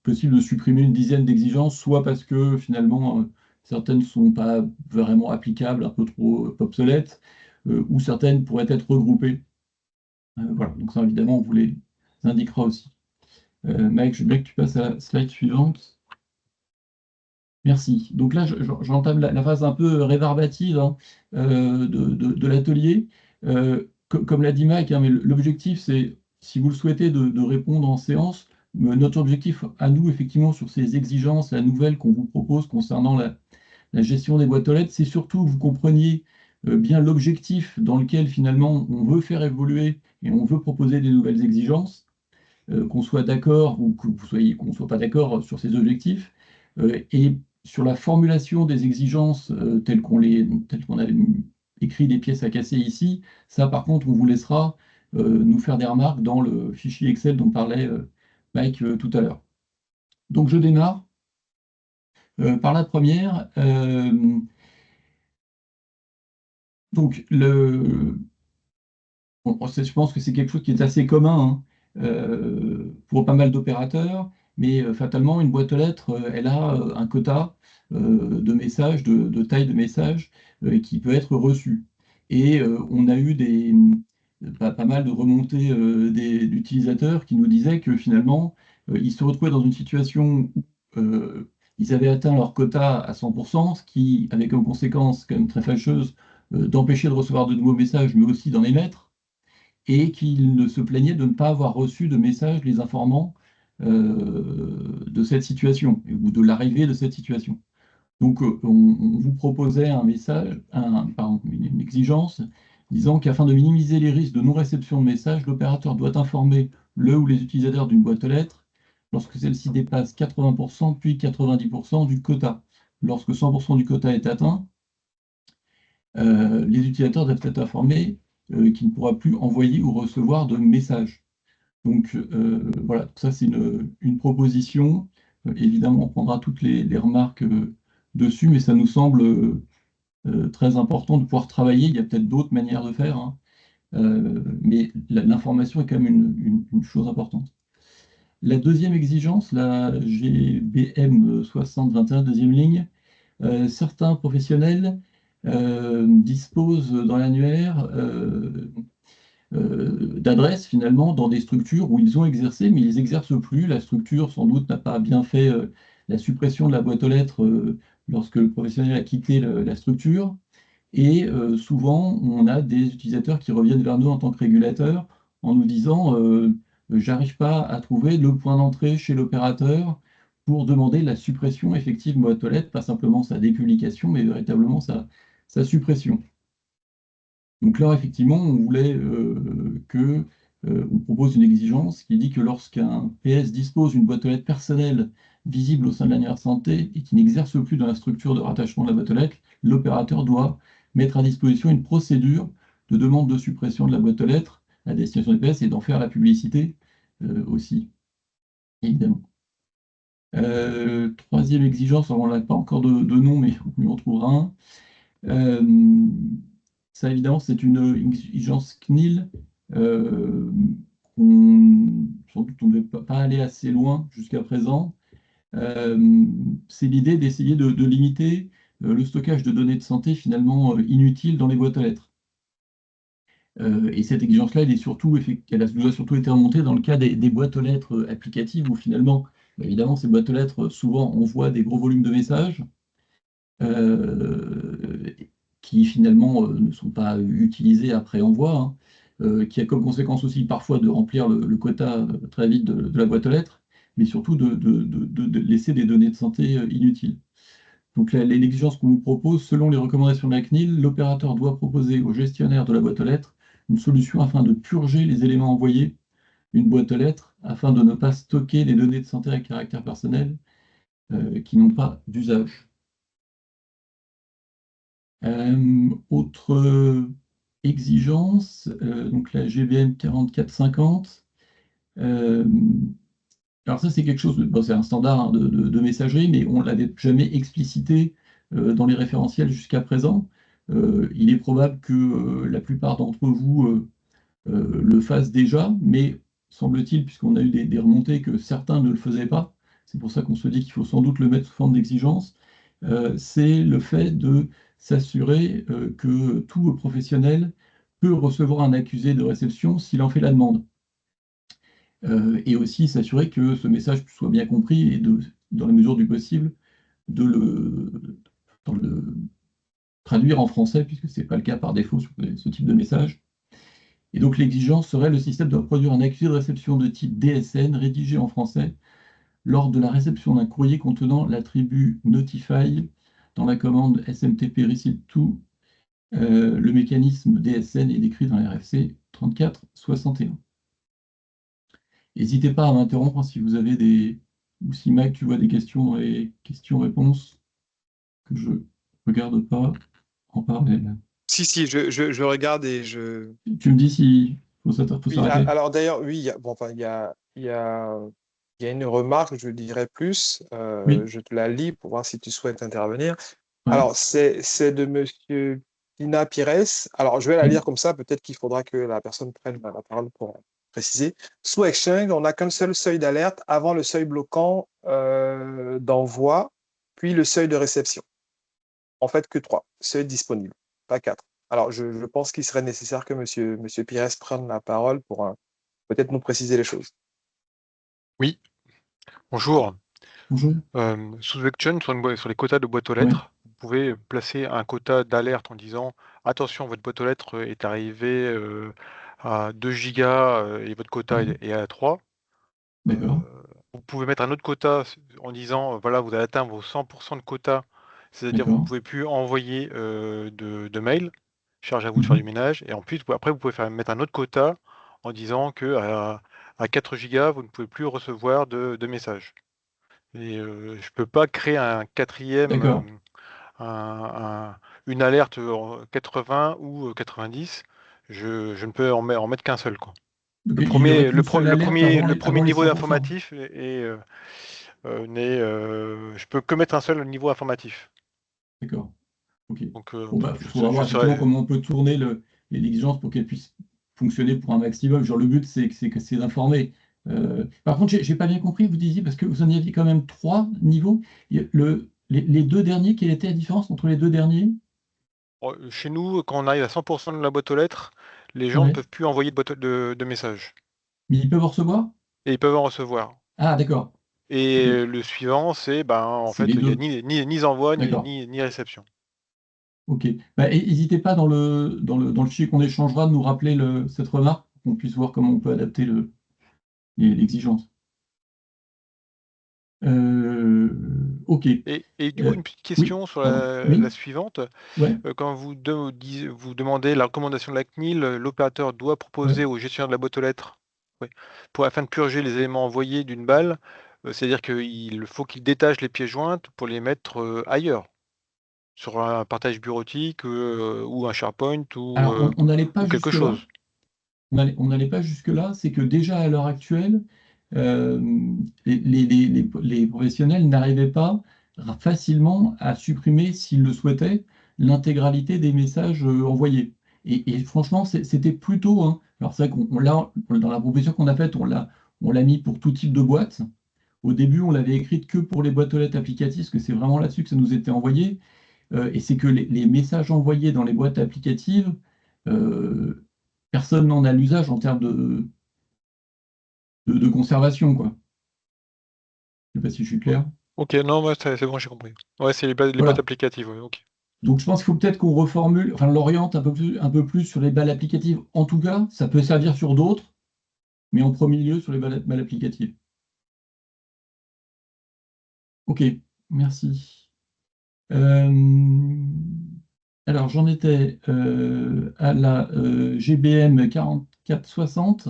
possible de supprimer une dizaine d'exigences, soit parce que finalement certaines ne sont pas vraiment applicables, un peu trop obsolètes, ou certaines pourraient être regroupées. Voilà, donc ça évidemment on vous les indiquera aussi. Mike, je veux bien que tu passes à la slide suivante. Merci. Donc là, j'entame la phase un peu rébarbative hein, de l'atelier. Comme l'a dit Mike, hein, mais l'objectif, c'est, si vous le souhaitez, de répondre en séance. Notre objectif à nous, effectivement, sur ces exigences, la nouvelle qu'on vous propose concernant la gestion des boîtes aux lettres, c'est surtout que vous compreniez bien l'objectif dans lequel, finalement, on veut faire évoluer et on veut proposer des nouvelles exigences, qu'on soit d'accord ou qu'on ne soit pas d'accord sur ces objectifs. Et sur la formulation des exigences telles qu'on a écrit des pièces à casser ici. Ça, par contre, on vous laissera nous faire des remarques dans le fichier Excel dont parlait Mike tout à l'heure. Donc, je démarre par la première. Donc, je pense que c'est quelque chose qui est assez commun pour pas mal d'opérateurs, mais fatalement, une boîte aux lettres, elle a un quota de messages, de taille de messages qui peut être reçu. Et on a eu pas mal de remontées d'utilisateurs qui nous disaient que finalement, ils se retrouvaient dans une situation où ils avaient atteint leur quota à 100%, ce qui avait comme conséquence, quand même très fâcheuse, d'empêcher de recevoir de nouveaux messages, mais aussi d'en émettre, et qu'ils ne se plaignaient de ne pas avoir reçu de messages les informant de cette situation, ou de l'arrivée de cette situation. Donc, on vous proposait un message, pardon, une exigence disant qu'afin de minimiser les risques de non-réception de messages, l'opérateur doit informer le ou les utilisateurs d'une boîte aux lettres lorsque celle-ci dépasse 80% puis 90% du quota. Lorsque 100% du quota est atteint, les utilisateurs doivent être informés qu'il ne pourra plus envoyer ou recevoir de messages. Donc voilà, ça c'est une proposition. Évidemment, on prendra toutes les remarques dessus, mais ça nous semble très important de pouvoir travailler. Il y a peut-être d'autres manières de faire, hein, mais l'information est quand même une chose importante. La deuxième exigence, la GBM 6021, deuxième ligne, certains professionnels disposent dans l'annuaire d'adresses finalement dans des structures où ils ont exercé, mais ils n'exercent plus. La structure, sans doute, n'a pas bien fait la suppression de la boîte aux lettres lorsque le professionnel a quitté la structure. Et souvent, on a des utilisateurs qui reviennent vers nous en tant que régulateurs en nous disant j'arrive pas à trouver le point d'entrée chez l'opérateur pour demander la suppression effective de boîte aux lettres, pas simplement sa dépublication, mais véritablement sa suppression. Donc là, effectivement, on voulait on propose une exigence qui dit que lorsqu'un PS dispose d'une boîte aux lettres personnelle visible au sein de l'annuaire santé et qui n'exerce plus dans la structure de rattachement de la boîte aux lettres, l'opérateur doit mettre à disposition une procédure de demande de suppression de la boîte aux lettres à destination des PS et d'en faire la publicité aussi, évidemment. Troisième exigence, alors on n'a pas encore de nom, mais on en trouvera un. Ça, évidemment, c'est une exigence CNIL. Sans doute, on ne devait pas aller assez loin jusqu'à présent. C'est l'idée d'essayer de limiter le stockage de données de santé finalement inutiles dans les boîtes aux lettres. Et cette exigence-là, elle nous a surtout été remontée dans le cas des boîtes aux lettres applicatives où finalement, évidemment, ces boîtes aux lettres souvent envoient des gros volumes de messages. Qui finalement ne sont pas utilisés après envoi, hein, qui a comme conséquence aussi parfois de remplir le quota très vite de la boîte aux lettres, mais surtout de laisser des données de santé inutiles. Donc l'exigence qu'on vous propose, selon les recommandations de la CNIL, l'opérateur doit proposer au gestionnaire de la boîte aux lettres une solution afin de purger les éléments envoyés d'une boîte aux lettres, afin de ne pas stocker les données de santé à caractère personnel qui n'ont pas d'usage. Autre exigence, donc la GBM 4450. Alors ça, c'est quelque chose, c'est un standard hein, de messagerie, mais on ne l'avait jamais explicité dans les référentiels jusqu'à présent. Il est probable que la plupart d'entre vous le fassent déjà, mais semble-t-il, puisqu'on a eu des remontées, que certains ne le faisaient pas, c'est pour ça qu'on se dit qu'il faut sans doute le mettre sous forme d'exigence, c'est le fait de s'assurer que tout professionnel peut recevoir un accusé de réception s'il en fait la demande. Et aussi s'assurer que ce message soit bien compris et dans la mesure du possible, de le traduire en français, puisque ce n'est pas le cas par défaut sur ce type de message. Et donc l'exigence serait le système doit produire un accusé de réception de type DSN rédigé en français lors de la réception d'un courrier contenant l'attribut Notify dans la commande SMTP Receipt to. Le mécanisme DSN est décrit dans l'RFC 3461. N'hésitez pas à m'interrompre si vous avez ou si Mike, tu vois des questions dans les questions-réponses que je ne regarde pas en parallèle. Si, je regarde et je. Tu me dis si faut Oui, s'arrêter. alors d'ailleurs, oui, bon, enfin, il y a une remarque, je dirais plus. Oui, Je te la lis pour voir si tu souhaites intervenir. ouais, Alors, c'est de Monsieur Pina Pires. Alors, je vais la oui, lire comme ça. Peut-être qu'il faudra que la personne prenne la parole pour préciser. Sous Exchange, on n'a qu'un seul seuil d'alerte avant le seuil bloquant d'envoi, puis le seuil de réception. En fait, que 3 seuils disponibles, pas 4. Alors, je pense qu'il serait nécessaire que Monsieur Pires prenne la parole pour peut-être nous préciser les choses. Oui, bonjour. bonjour. Sous Action, sur les quotas de boîte aux Ouais, lettres, vous pouvez placer un quota d'alerte en disant attention, votre boîte aux lettres est arrivée à 2 gigas et votre quota ouais, est à 3. d'accord, Vous pouvez mettre un autre quota en disant voilà, vous avez atteint vos 100% de quota, c'est-à-dire vous ne d'accord. pouvez plus envoyer de mails. Charge à vous de faire du Mhm, ménage. Et ensuite, après, vous pouvez mettre un autre quota en disant que à 4 gigas, vous ne pouvez plus recevoir de messages. Et je peux pas créer un quatrième, d'accord. une alerte en 80 ou 90. Je ne peux en mettre qu'un seul, quoi. Donc, il y aurait qu'une seule alerte Le avant premier les niveau 100%. d'informatif je peux que mettre un seul niveau informatif. D'accord. Ok. Donc, Bon, bah, il faudra voir effectivement comment on peut tourner l'exigence pour qu'elle puisse fonctionner pour un maximum. Genre, le but, c'est d'informer. Par contre, j'ai pas bien compris, vous disiez, parce que vous en aviez quand même 3 niveaux. Les 2 derniers, quelle était la différence entre les 2 derniers? chez nous, quand on arrive à 100% de la boîte aux lettres, les gens ne Ouais. peuvent plus envoyer de messages. Mais ils peuvent en recevoir? Et ils peuvent en recevoir. Ah, d'accord. Ok. Et le suivant, c'est, en C'est fait, les il y a deux. ni envoi D'accord. ni réception. Ok. Bah, n'hésitez pas dans le fichier qu'on échangera de nous rappeler cette remarque pour qu'on puisse voir comment on peut adapter l'exigence. Ok. Et du coup, une petite Oui, question sur pardon. la Oui, suivante. ouais, Quand vous demandez la recommandation de la CNIL, l'opérateur doit ouais. proposer au gestionnaire de la boîte aux lettres, oui, afin de purger les éléments envoyés d'une balle, c'est-à-dire qu'il faut qu'il détache les pièces jointes pour les mettre ailleurs, sur un partage bureautique ou un SharePoint Alors, on n'allait pas ou quelque jusque-là. chose. On n'allait pas jusque-là. C'est que déjà à l'heure actuelle, euh, les professionnels n'arrivaient pas facilement à supprimer, s'ils le souhaitaient, l'intégralité des messages envoyés. Et franchement, c'était plutôt, hein. Alors c'est vrai dans la proposition qu'on a faite, on l'a mis pour tout type de boîte. Au début, on l'avait écrite que pour les boîtes aux lettres applicatives, parce que c'est vraiment là-dessus que ça nous était envoyé. Et c'est que les messages envoyés dans les boîtes applicatives, euh, personne n'en a l'usage en termes de conservation, quoi. Je ne sais pas si je suis clair. Ok, non, moi, c'est bon, j'ai compris. Ouais, c'est les boîtes Voilà. applicatives, ouais, ok. Donc je pense qu'il faut peut-être qu'on reformule, enfin l'oriente un peu plus sur les balles applicatives. En tout cas, ça peut servir sur d'autres, mais en premier lieu sur les balles applicatives. Ok, merci. Euh, alors j'en étais à la GBM 4460.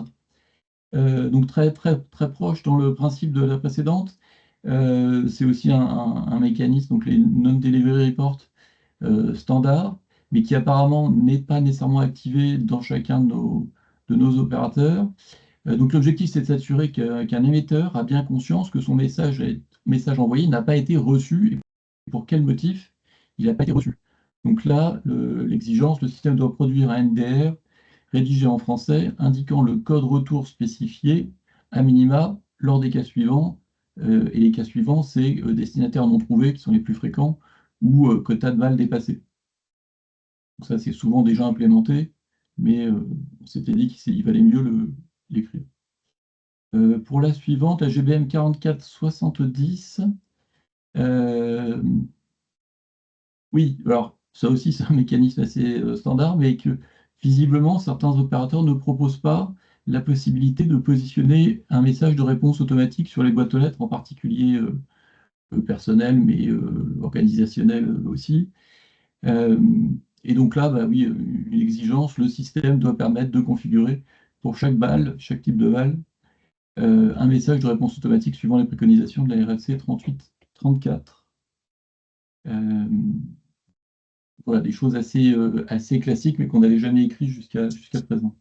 Donc très, très, très proche dans le principe de la précédente. C'est aussi un mécanisme, donc les non-delivery reports standard, mais qui apparemment n'est pas nécessairement activé dans chacun de nos opérateurs. Donc l'objectif, c'est de s'assurer qu'un émetteur a bien conscience que son message envoyé n'a pas été reçu et pour quel motif il n'a pas été reçu. Donc là, l'exigence, le système doit produire un NDR rédigé en français, indiquant le code retour spécifié, à minima, lors des cas suivants. Et les cas suivants, c'est destinataires non trouvés, qui sont les plus fréquents, ou quota de balles dépassés. Donc ça, c'est souvent déjà implémenté, mais on s'était dit qu'il valait mieux l'écrire. Pour la suivante, la GBM 4470, oui, alors ça aussi, c'est un mécanisme assez standard, mais que visiblement, certains opérateurs ne proposent pas la possibilité de positionner un message de réponse automatique sur les boîtes aux lettres, en particulier personnelles, mais organisationnelles aussi. Euh, et donc là, bah oui, une exigence, le système doit permettre de configurer pour chaque balle, chaque type de balle, un message de réponse automatique suivant les préconisations de la RFC 38-34. voilà, des choses assez classiques, mais qu'on n'avait jamais écrites jusqu'à présent.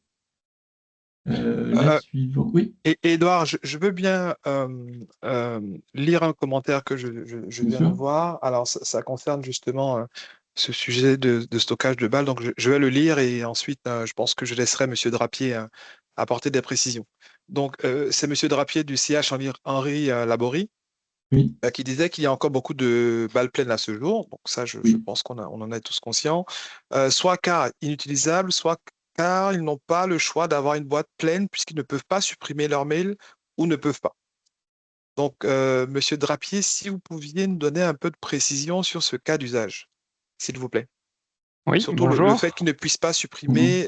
La Euh, suivante, oui, Et Edouard, je veux bien lire un commentaire que je bien viens de sûr. voir. Alors, ça concerne justement ce sujet de stockage de balles. Donc, je vais le lire et ensuite, je pense que je laisserai Monsieur Drapier apporter des précisions. Donc, c'est Monsieur Drapier du CH Henri Laborie Oui, qui disait qu'il y a encore beaucoup de balles pleines à ce jour. Donc, ça, je oui, pense on en est tous conscients. Soit car inutilisables, soit car ils n'ont pas le choix d'avoir une boîte pleine puisqu'ils ne peuvent pas supprimer leur mail ou ne peuvent pas. Donc, Monsieur Drapier, si vous pouviez nous donner un peu de précision sur ce cas d'usage, s'il vous plaît. Oui, Surtout le fait bonjour. qu'ils ne puissent pas bonjour. supprimer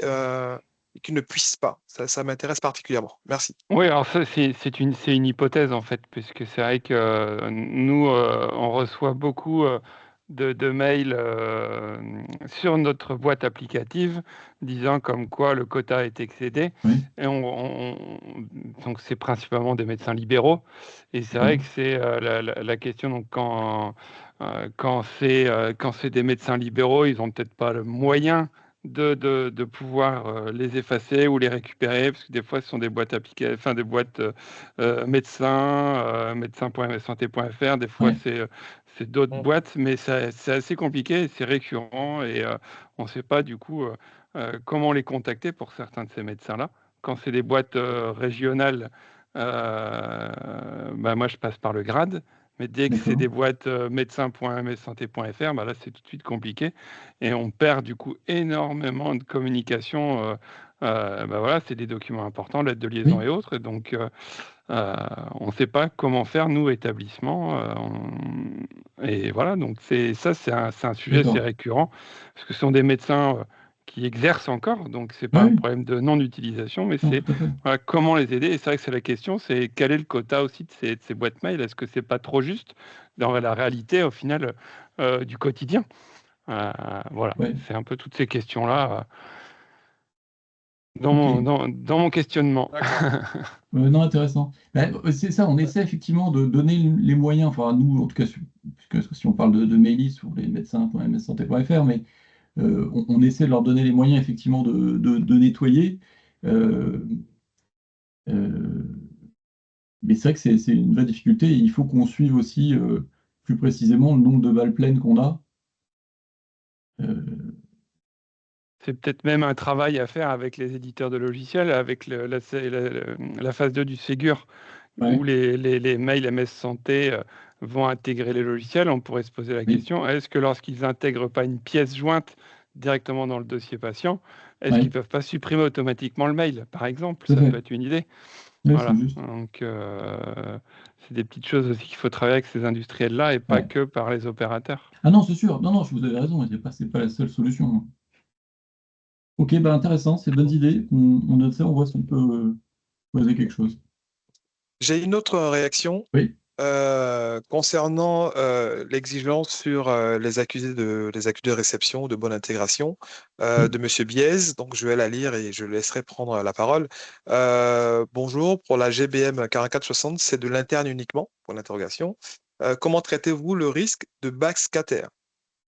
et qu'ils ne puissent pas. Ça m'intéresse particulièrement. Merci. Oui, alors ça, c'est une hypothèse en fait, puisque c'est vrai que nous, on reçoit beaucoup de mails sur notre boîte applicative disant comme quoi le quota est excédé. Oui, Et donc c'est principalement des médecins libéraux. Et c'est vrai d'accord. que c'est la question, donc quand c'est des médecins libéraux, ils n'ont peut-être pas le moyen de pouvoir les effacer ou les récupérer, parce que des fois, ce sont des boîtes enfin des boîtes médecins, médecin.mssanté.fr, des fois, Ouais, c'est d'autres Mm. boîtes, mais c'est assez compliqué, c'est récurrent, et on ne sait pas du coup comment les contacter pour certains de ces médecins-là. Quand c'est des boîtes régionales, bah, moi, je passe par le grade. Mais dès que c'est d'accord. des boîtes médecin.mssanté.fr, bah là, c'est tout de suite compliqué. Et on perd du coup énormément de communication. Bah voilà, c'est des documents importants, lettres de liaison Oui, et autres. Et donc, on ne sait pas comment faire, nous, établissement. Et voilà, donc c'est un sujet assez d'accord. récurrent, parce que ce sont des médecins qui exercent encore, donc c'est pas Oui, un oui, problème de non-utilisation, mais non, c'est tout à fait. voilà, comment les aider. Et c'est vrai que c'est la question, c'est quel est le quota aussi de ces boîtes mail? Est-ce que c'est pas trop juste dans la réalité, au final, du quotidien? Voilà, Ouais, c'est un peu toutes ces questions-là dans ok. dans mon questionnement. D'accord. Non, intéressant. Ben, c'est ça, on essaie effectivement de donner les moyens, enfin nous, en tout cas, puisque si on parle de Mailis ou les médecins.mssanté.fr, mais on essaie de leur donner les moyens effectivement de nettoyer. Euh, euh, mais c'est vrai que c'est une vraie difficulté et il faut qu'on suive aussi plus précisément le nombre de balles pleines qu'on a. Euh, C'est peut-être même un travail à faire avec les éditeurs de logiciels, avec la phase 2 du Ségur, où ouais, les mails MS Santé vont intégrer les logiciels. On pourrait se poser la oui, question, est-ce que lorsqu'ils n'intègrent pas une pièce jointe directement dans le dossier patient, est-ce qu'ils ouais, ne peuvent pas supprimer automatiquement le mail, par exemple? tout à Ça peut fait. être une idée. Ouais, c'est Voilà. juste. Donc, c'est des petites choses aussi qu'il faut travailler avec ces industriels-là et pas Ouais. que par les opérateurs. Ah non, c'est sûr. Non, non, je vous avez raison. C'est pas la seule solution, hein. Ok, bah intéressant, c'est de bonnes idées. On note ça, on voit si on peut poser quelque chose. J'ai une autre réaction Oui, concernant l'exigence sur les accusés de réception ou de bonne intégration oui, de Monsieur Biez. Donc, je vais la lire et je laisserai prendre la parole. Bonjour, pour la GBM 4460, c'est de l'interne uniquement, pour l'interrogation. Comment traitez-vous le risque de backscatter?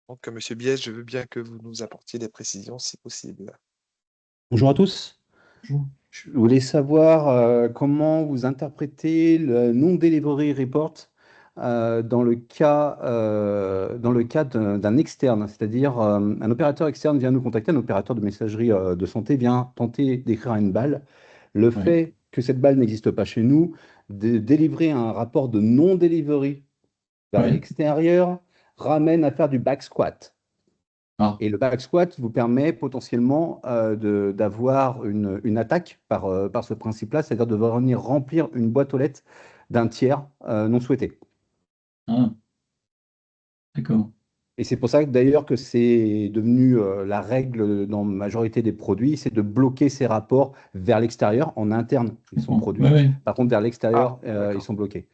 Donc, Monsieur Biez, je veux bien que vous nous apportiez des précisions si possible. Bonjour à tous. bonjour. Je voulais savoir comment vous interprétez le non-delivery report dans le cas d'un externe, c'est-à-dire un opérateur externe vient nous contacter, un opérateur de messagerie de santé vient tenter d'écrire une balle. Le Ouais. fait que cette balle n'existe pas chez nous, de délivrer un rapport de non-delivery vers Ouais. l'extérieur ramène à faire du back squat. Ah, Et le back squat vous permet potentiellement d'avoir une attaque par ce principe-là, c'est-à-dire de venir remplir une boîte aux lettres d'un tiers non souhaité. ah, d'accord. Et c'est pour ça que d'ailleurs que c'est devenu la règle dans la majorité des produits, c'est de bloquer ces rapports vers l'extérieur. En interne, Je ils sont comprends. Ouais, produits. ouais. Par contre, vers Ah, l'extérieur, ils d'accord. sont bloqués.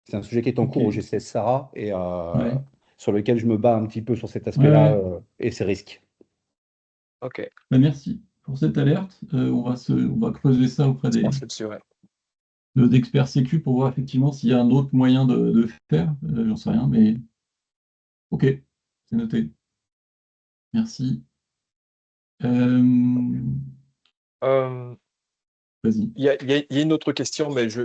C'est un sujet qui est en Ok. cours au GCS Sarah et Ouais. sur lequel je me bats un petit peu sur cet Ouais, aspect-là ouais. et ses risques. Ok, Bah, merci pour cette alerte. On va creuser ça auprès on se dessus, ouais. d'experts sécu pour voir effectivement s'il y a un autre moyen de faire. J'en sais rien, mais ok, c'est noté. Merci. Euh, Vas-y. Il y a une autre question, mais je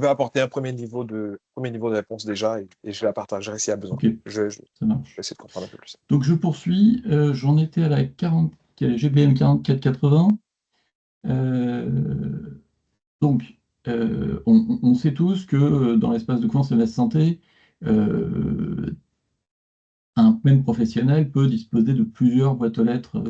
vais apporter un premier niveau de réponse déjà et je la partagerai s'il y a besoin. Ok, Je vais ça marche. essayer de comprendre un peu plus. Donc je poursuis. J'en étais à la GBM 4480. Donc, on sait tous que dans l'espace de confiance et de la santé, un même professionnel peut disposer de plusieurs boîtes aux lettres,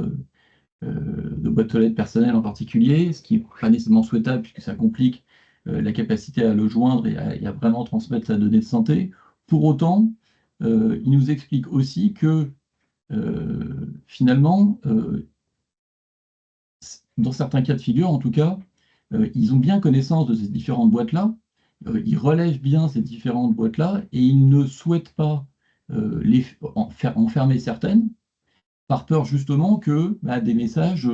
de boîtes aux lettres personnelles en particulier, ce qui n'est pas nécessairement souhaitable puisque ça complique la capacité à le joindre et à vraiment transmettre sa donnée de santé. Pour autant, il nous explique aussi que finalement, dans certains cas de figure, en tout cas, ils ont bien connaissance de ces différentes boîtes-là, ils relèvent bien ces différentes boîtes-là et ils ne souhaitent pas en fermer certaines, par peur justement que des messages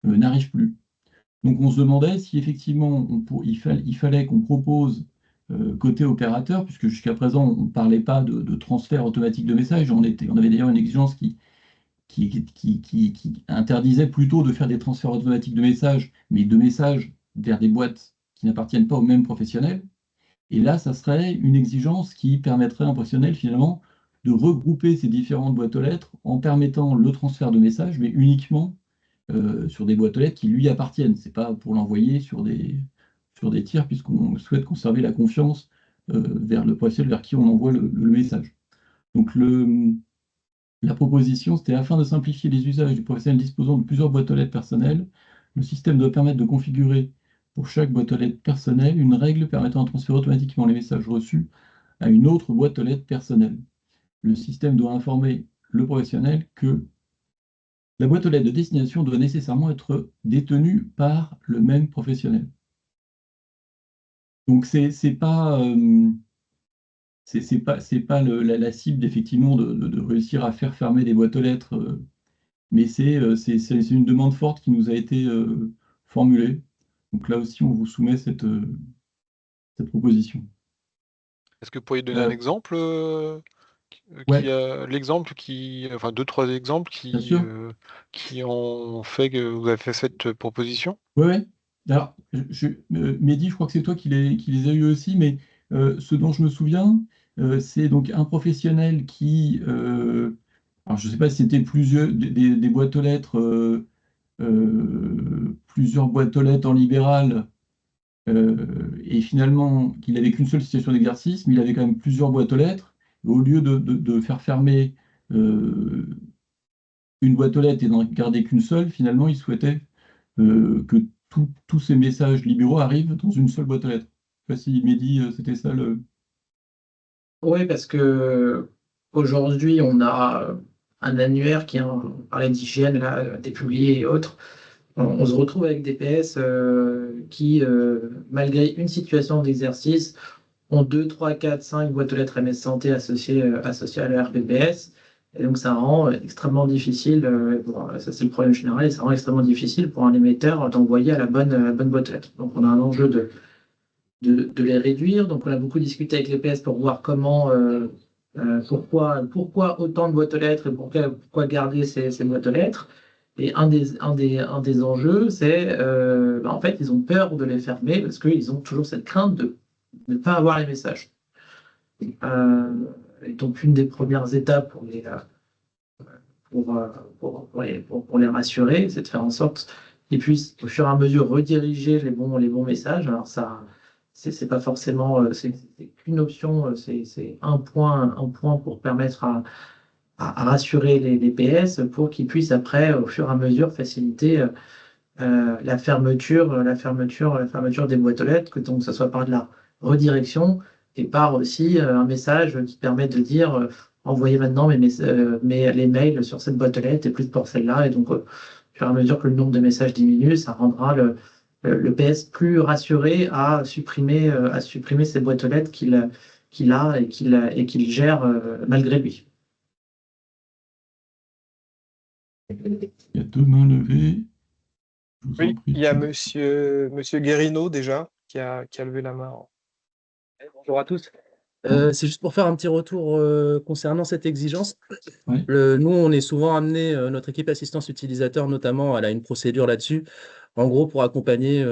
n'arrivent plus. Donc on se demandait si effectivement il fallait qu'on propose côté opérateur, puisque jusqu'à présent on ne parlait pas de transfert automatique de messages, on avait d'ailleurs une exigence qui interdisait plutôt de faire des transferts automatiques de messages, mais de messages vers des boîtes qui n'appartiennent pas au même professionnel. Et là, ça serait une exigence qui permettrait à un professionnel finalement de regrouper ces différentes boîtes aux lettres en permettant le transfert de messages, mais uniquement sur des boîtes aux lettres qui lui appartiennent. Ce n'est pas pour l'envoyer sur des tiers, puisqu'on souhaite conserver la confiance vers le professionnel vers qui on envoie le message. Donc la proposition, c'était afin de simplifier les usages du professionnel disposant de plusieurs boîtes aux lettres personnelles, le système doit permettre de configurer pour chaque boîte aux lettres personnelle une règle permettant de transférer automatiquement les messages reçus à une autre boîte aux lettres personnelle. Le système doit informer le professionnel que la boîte aux lettres de destination doit nécessairement être détenue par le même professionnel. Donc c'est pas la cible effectivement de réussir à faire fermer des boîtes aux lettres, mais c'est une demande forte qui nous a été formulée. Donc là aussi, on vous soumet cette proposition. Est-ce que vous pourriez donner un exemple Ouais, enfin 2-3 exemples bien sûr. qui ont fait que vous avez fait cette proposition? Ouais. Alors, Mehdi, je crois que c'est toi qui les as eu aussi, mais ce dont je me souviens, c'est donc un professionnel qui, alors je ne sais pas si c'était des boîtes aux lettres, plusieurs boîtes aux lettres en libéral, et finalement qu'il n'avait qu'une seule situation d'exercice, mais il avait quand même plusieurs boîtes aux lettres. Et au lieu de faire fermer une boîte aux lettres et d'en garder qu'une seule, finalement, il souhaitait que tous ces messages libéraux arrivent dans une seule boîte aux lettres. Je ne sais pas si Mehdi, c'était ça le. Oui, parce que aujourd'hui, on a un annuaire on parlait d'hygiène, là, des publiés et autres. On se retrouve avec des PS qui, malgré une situation d'exercice, ont 2, 3, 4, 5 boîtes aux lettres MS Santé associées à leur RPPS. Et donc, ça rend extrêmement difficile, ça c'est le problème général, et ça rend extrêmement difficile pour un émetteur d'envoyer à la bonne boîte aux lettres. Donc, on a un enjeu de les réduire. Donc, on a beaucoup discuté avec les PS pour voir pourquoi autant de boîtes aux lettres et pourquoi garder ces boîtes aux lettres. Et un des enjeux, c'est en fait, ils ont peur de les fermer parce qu'ils ont toujours cette crainte de ne pas avoir les messages. Et donc, une des premières étapes pour les rassurer, c'est de faire en sorte qu'ils puissent, au fur et à mesure, rediriger les bons messages. Alors, ça, c'est pas forcément, c'est qu'une option, c'est un point pour permettre à rassurer les PS pour qu'ils puissent après, au fur et à mesure, faciliter la fermeture des boîtes aux lettres, que donc ça soit par de la redirection et par aussi un message qui permet de dire envoyez maintenant les mails sur cette boîte aux lettres et plus pour celle-là. Et donc, au fur et à mesure que le nombre de messages diminue, ça rendra le PS plus rassuré à supprimer ces boîtes aux lettres qu'il a et qu'il gère malgré lui. Il y a 2 mains levées. Je vous en Oui, prie. il y a monsieur Guérino déjà qui a levé la main. Bonjour à tous. C'est juste pour faire un petit retour concernant cette exigence. Oui. Nous, on est souvent amené, notre équipe assistance utilisateur notamment, elle a une procédure là-dessus. En gros, pour accompagner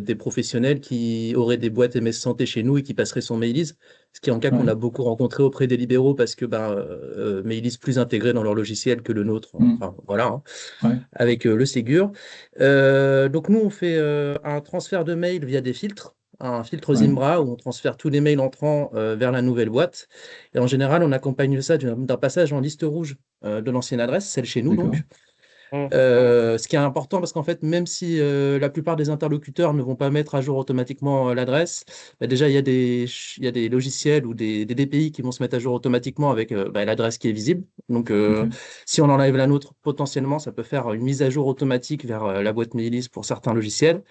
des professionnels qui auraient des boîtes MS Santé chez nous et qui passeraient son Mailise, ce qui est un cas qu'on Ouais. a beaucoup rencontré auprès des libéraux parce que Mailise plus intégré dans leur logiciel que le nôtre. Enfin, voilà, hein, Ouais. avec le Ségur. Donc nous, on fait un transfert de mail via des filtres, un filtre Ouais. Zimbra où on transfère tous les mails entrants vers la nouvelle boîte. Et en général, on accompagne ça d'un passage en liste rouge de l'ancienne adresse, celle chez nous D'accord. donc. Mm. Ce qui est important parce qu'en fait, même si la plupart des interlocuteurs ne vont pas mettre à jour automatiquement l'adresse, déjà il y a des logiciels ou des DPI qui vont se mettre à jour automatiquement avec l'adresse qui est visible. Donc Ok. si on enlève la nôtre, potentiellement ça peut faire une mise à jour automatique vers la boîte Mailise pour certains logiciels.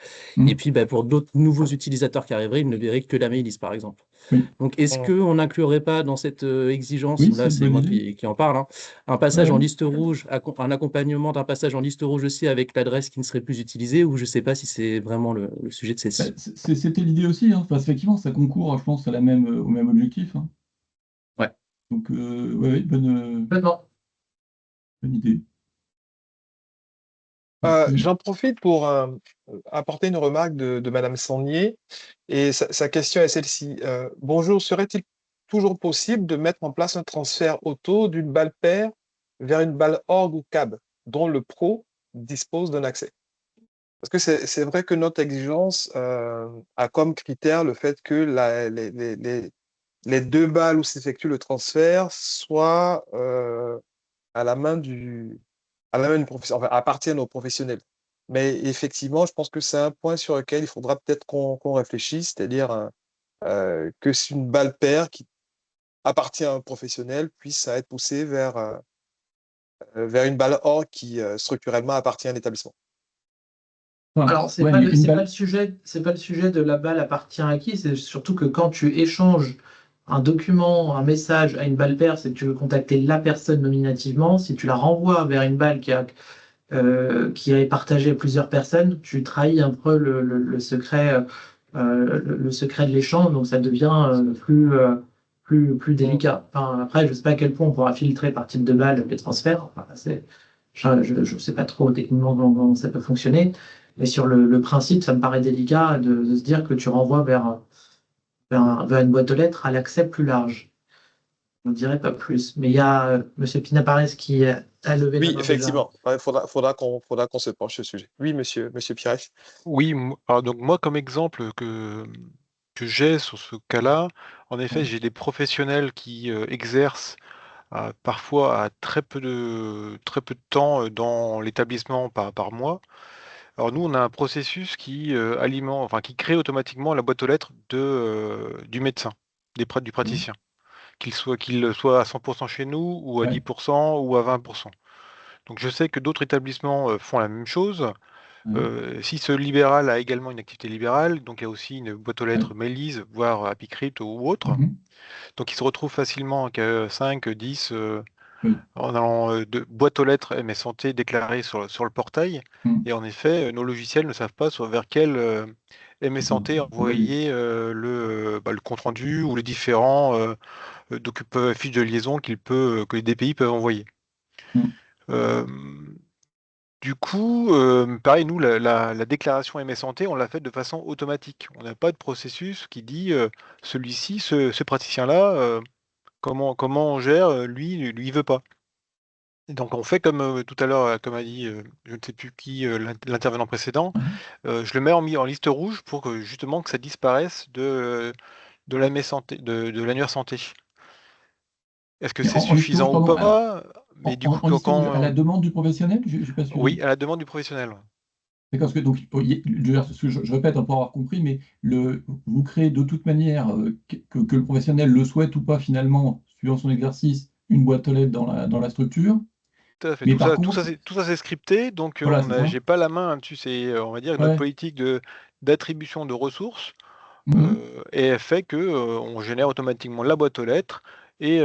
Et puis pour d'autres nouveaux utilisateurs qui arriveraient, ils ne verraient que la Mailise par exemple. Oui. Donc, est-ce Mm. qu'on n'inclurait pas dans cette exigence, Oui, là c'est une c'est bonne moi idée. qui en parle, hein, un passage Ouais. en liste rouge, un accompagnement d'un passage en liste rouge aussi avec l'adresse qui ne serait plus utilisée, ou je ne sais pas si c'est vraiment le sujet de Bah, celle-ci. c'était l'idée aussi, hein. Enfin, effectivement, ça concourt, je pense, au même objectif, hein. Ouais. Donc, ouais, bonne Complètement. idée. Ok. J'en profite pour apporter une remarque de Madame Sangnier, et sa question est celle-ci. Bonjour, serait-il toujours possible de mettre en place un transfert auto d'une balle paire vers une balle orgue ou cab, dont le pro dispose d'un accès? Parce que c'est vrai que notre exigence a comme critère le fait que les deux balles où s'effectue le transfert soient à la main du enfin, appartiennent aux professionnels. Mais effectivement, je pense que c'est un point sur lequel il faudra peut-être qu'on réfléchisse, c'est-à-dire que si une balle paire qui appartient à un professionnel puisse être poussée vers une balle or qui structurellement appartient à l'établissement. Enfin, Alors, c'est ouais, pas mais le, une c'est pas balle. le sujet, c'est pas le sujet de la balle appartient à qui, c'est surtout que quand tu échanges un document, un message à une balle paire, c'est que tu veux contacter la personne nominativement. Si tu la renvoies vers une balle qui est partagée à plusieurs personnes, tu trahis un peu le secret, le secret de l'échange, donc ça devient plus délicat. Enfin, après, je ne sais pas à quel point on pourra filtrer par type de balle les transferts. Enfin, je ne sais pas trop techniquement comment ça peut fonctionner, mais sur le principe, ça me paraît délicat de se dire que tu renvoies vers une boîte aux lettres à l'accès plus large. Je ne dirais pas plus. Mais il y a M. Pinapares qui a levé la Oui, main déjà. effectivement. Il faudra qu'on se penche sur ce sujet. Oui, monsieur Pires. Oui, alors donc moi comme exemple que j'ai sur ce cas-là, en effet, Ouais. j'ai des professionnels qui exercent parfois à très peu de temps dans l'établissement par mois. Alors nous, on a un processus qui qui crée automatiquement la boîte aux lettres du médecin, du praticien, qu'il soit à 100% chez nous, ou à Ouais. 10%, ou à 20%. Donc je sais que d'autres établissements font la même chose. Ouais. Si ce libéral a également une activité libérale, donc il y a aussi une boîte aux Ouais. lettres Mailise, voire AppyCrypt ou autre. Mhm. Donc il se retrouve facilement avec 5, 10 Oui. en allant de boîte aux lettres MS Santé déclarées sur le portail. Mhm. Et en effet, nos logiciels ne savent pas vers quel MS Santé Envoyé. envoyer le compte-rendu ou les différents fiches de liaison que les DPI peuvent envoyer. Mhm. Euh, Du coup, pareil, nous, la déclaration MS Santé, on l'a faite de façon automatique. On n'a pas de processus qui dit celui-ci, ce praticien-là, comment on gère, lui, il veut pas. Et donc on fait comme tout à l'heure, comme a dit, je ne sais plus qui, l'intervenant précédent, Ouais. je le mets en liste rouge pour que justement que ça disparaisse de l'AMS Santé, de l'annuaire santé. Est-ce que Mais c'est en liste rouge, suffisant ou pardon, pas? Mais du coup, en liste rouge, à la quand... demande du professionnel, j'ai pas Oui, suivi. à la demande du professionnel. Ouais. D'accord, parce que donc, je répète hein, pour avoir compris, mais vous créez de toute manière, que le professionnel le souhaite ou pas finalement, suivant son exercice, une boîte aux lettres dans la structure. Tout à fait. Mais Tout par ça, contre, c'est scripté, donc voilà, c'est ça. j'ai pas la main dessus. C'est, on va dire, notre Ouais. politique d'attribution de ressources, Mhm. et elle fait que on génère automatiquement la boîte aux lettres et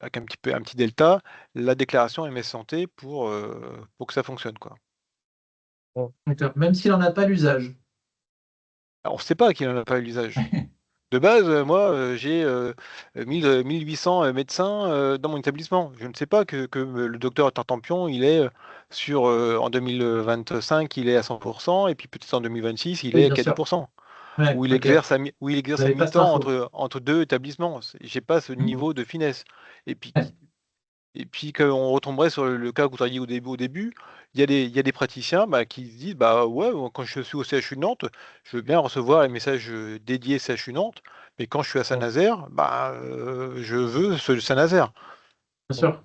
avec un petit delta, la déclaration MS Santé pour que ça fonctionne, quoi. D'accord. Même s'il n'en a pas l'usage. Alors, on ne sait pas qu'il n'en a pas l'usage. De base, moi, j'ai 1800 médecins dans mon établissement. Je ne sais pas que le docteur Tartampion, il est en 2025, il est à 100%, et puis peut-être en 2026, il Oui, est bien qu'à sûr. 10%, Ouais, où il ok. exerce à Vous n'avez pas cette mi-temps info. entre deux établissements. J'ai pas ce niveau de finesse. Et puis, Ouais. et puis quand on retomberait sur le cas que vous aviez au début, il y a des praticiens qui se disent, bah ouais, moi, quand je suis au CHU de Nantes, je veux bien recevoir les messages dédiés CHU Nantes, mais quand je suis à Saint-Nazaire, je veux ce Saint-Nazaire. Bien Donc, sûr.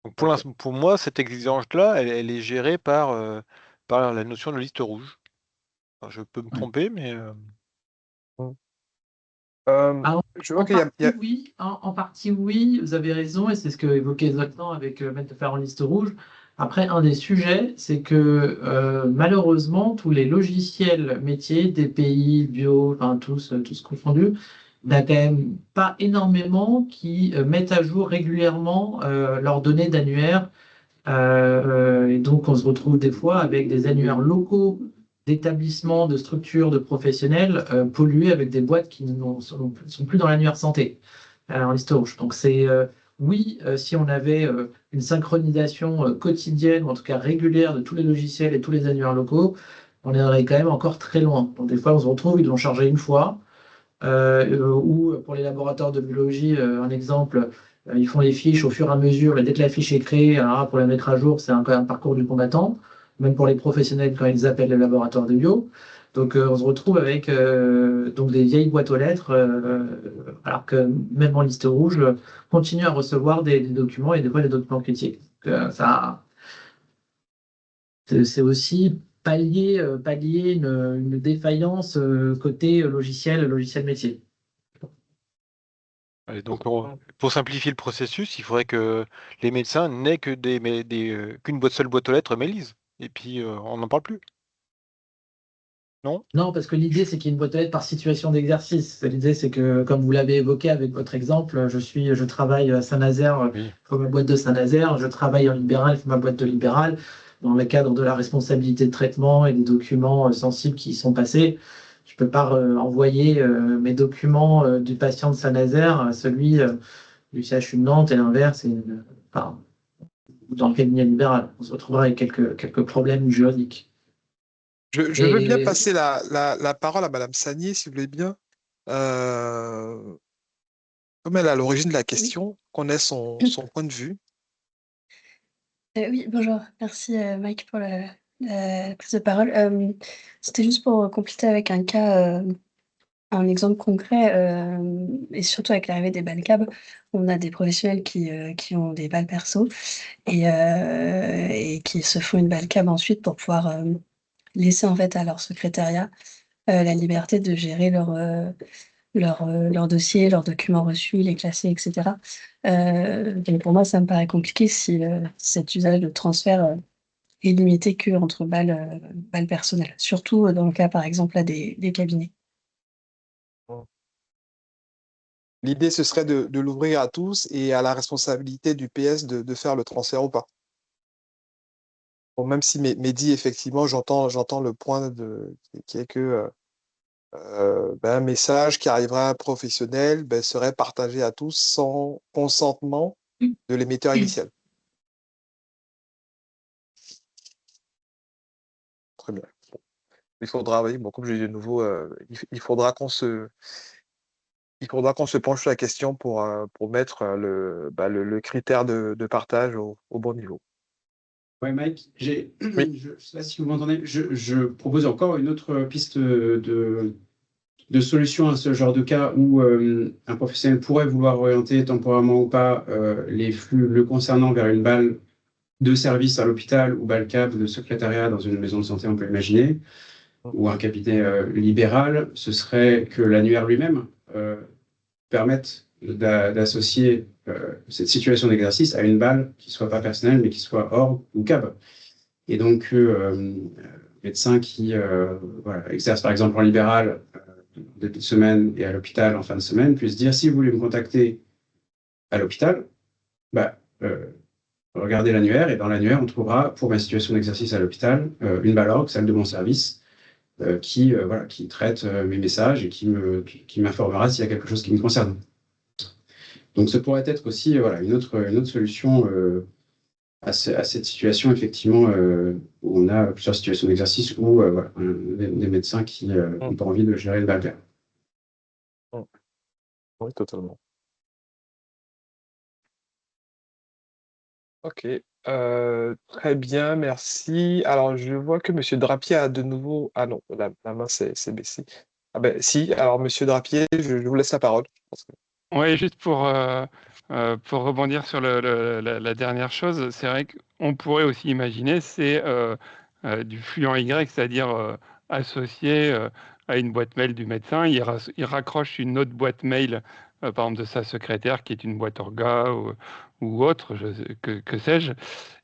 donc Ok. pour moi, cette exigence-là, elle est gérée par la notion de liste rouge. Alors, je peux me Ouais. tromper, mais Ah, Je vois en qu'il y a, partie, oui. En partie, oui. Vous avez raison, et c'est ce que évoquait Zoltan avec mettre de faire en liste rouge. Après, un des sujets, c'est que malheureusement, tous les logiciels métiers, DPI, bio, enfin tous confondus, il n'y en a quand même pas énormément qui mettent à jour régulièrement leurs données d'annuaire. Et donc, on se retrouve des fois avec des annuaires locaux d'établissements, de structures, de professionnels pollués avec des boîtes qui ne sont plus dans l'annuaire santé en liste rouge. Donc, oui, si on avait une synchronisation quotidienne, ou en tout cas régulière de tous les logiciels et tous les annuaires locaux, on en est quand même encore très loin. Donc, des fois, on se retrouve, ils l'ont chargé une fois, ou pour les laboratoires de biologie, un exemple, ils font les fiches au fur et à mesure, et dès que la fiche est créée, alors, pour la mettre à jour, c'est un parcours du combattant, même pour les professionnels quand ils appellent le laboratoire de bio. Donc on se retrouve avec donc des vieilles boîtes aux lettres, alors que même en liste rouge, continue à recevoir des documents et des fois des documents critiques. Donc, c'est aussi pallier une défaillance côté logiciel métier. allez, donc pour simplifier le processus, il faudrait que les médecins n'aient que qu'une seule boîte aux lettres Mélise. Et puis on n'en parle plus. Non? Non, parce que l'idée, c'est qu'il y ait une boîte aux lettres par situation d'exercice. L'idée, c'est que, comme vous l'avez évoqué avec votre exemple, je travaille à Saint-Nazaire, Oui. il faut ma boîte de Saint-Nazaire, je travaille en libéral, il faut ma boîte de libéral. Dans le cadre de la responsabilité de traitement et des documents sensibles qui y sont passés, je ne peux pas envoyer mes documents du patient de Saint-Nazaire à celui du CHU de Nantes et l'inverse, enfin, dans le cabinet libéral. On se retrouvera avec quelques problèmes juridiques. je veux bien passer la parole à Madame Sagnier, si vous voulez bien. Comme elle est à l'origine de la question, qu'on ait son point de vue. Oui, bonjour. Merci Mike pour la prise de parole. C'était juste pour compléter avec un cas, un exemple concret, et surtout avec l'arrivée des balles CAB, on a des professionnels qui ont des balles perso et qui se font une balle CAB ensuite pour pouvoir laisser en fait à leur secrétariat la liberté de gérer leur dossier, leurs documents reçus, les classer, etc. Donc pour moi, ça me paraît compliqué si cet usage de transfert est limité qu'entre balles personnelles, surtout dans le cas, par exemple, là, des cabinets. L'idée, ce serait de l'ouvrir à tous et à la responsabilité du PS de faire le transfert ou pas. Bon, même si Mehdi, effectivement, j'entends le point qui est que un message qui arriverait à un professionnel serait partagé à tous sans consentement de l'émetteur initial. Très bien. Bon. Il faudra, oui, bon, comme je dis de nouveau, il faudra qu'on se penche sur la question pour mettre le critère de partage au bon niveau. Ouais, Mike, Oui. je ne sais pas si vous m'entendez, je propose encore une autre piste de solution à ce genre de cas où un professionnel pourrait vouloir orienter temporairement ou pas les flux le concernant vers une balle de service à l'hôpital ou balle CAB de secrétariat dans une maison de santé, on peut imaginer, ou un cabinet libéral. Ce serait que l'annuaire lui-même permette d'associer cette situation d'exercice à une balle qui ne soit pas personnelle, mais qui soit hors ou CAB. Et donc, médecin qui exerce par exemple en libéral début de semaine et à l'hôpital en fin de semaine puisse dire, si vous voulez me contacter à l'hôpital, regardez l'annuaire, et dans l'annuaire, on trouvera, pour ma situation d'exercice à l'hôpital, une balle org, celle de mon service, qui traite mes messages et qui m'informera s'il y a quelque chose qui me concerne. Donc, ce pourrait être aussi une autre solution à cette situation, effectivement, où on a plusieurs situations d'exercice où des médecins qui n'ont pas envie de gérer le malware. Oui, totalement. Ok, très bien, merci. Alors, je vois que Monsieur Drapier a de nouveau. Ah non, la main s'est baissée. Ah ben si, alors Monsieur Drapier, je vous laisse la parole. Je pense que- Oui, juste pour rebondir sur la dernière chose, c'est vrai qu'on pourrait aussi imaginer, c'est du flux en Y, c'est-à-dire associé à une boîte mail du médecin, il raccroche une autre boîte mail, par exemple de sa secrétaire, qui est une boîte orga ou autre, que sais-je,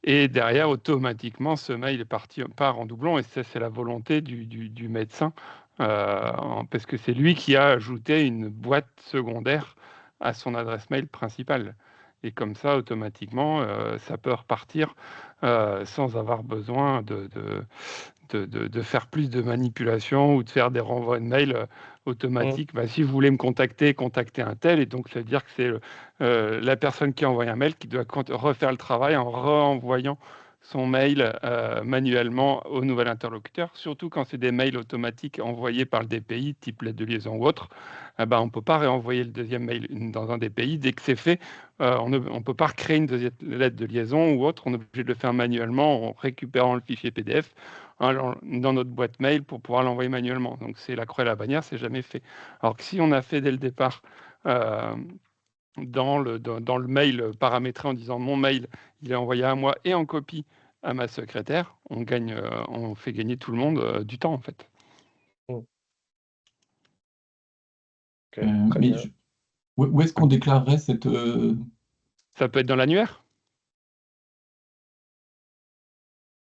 et derrière, automatiquement, ce mail part en doublon, et ça, c'est la volonté du médecin, parce que c'est lui qui a ajouté une boîte secondaire à son adresse mail principale. Et comme ça, automatiquement, ça peut repartir sans avoir besoin de faire plus de manipulation ou de faire des renvois de mail automatiques. Bah, si vous voulez me contacter, contactez un tel. Et donc, ça veut dire que c'est la personne qui envoie un mail qui doit refaire le travail en renvoyant son mail manuellement au nouvel interlocuteur, surtout quand c'est des mails automatiques envoyés par le DPI, type lettre de liaison ou autre. On ne peut pas réenvoyer le deuxième mail dans un DPI. Dès que c'est fait, on ne peut pas recréer une deuxième lettre de liaison ou autre. On est obligé de le faire manuellement en récupérant le fichier PDF dans notre boîte mail pour pouvoir l'envoyer manuellement. Donc, c'est la croix et la bannière, c'est jamais fait. Alors que si on a fait dès le départ dans le mail paramétré en disant mon mail, il est envoyé à moi et en copie à ma secrétaire, on fait gagner tout le monde du temps en fait. Ok, Mais très bien. où est-ce qu'on déclarerait cette... Ça peut être dans l'annuaire.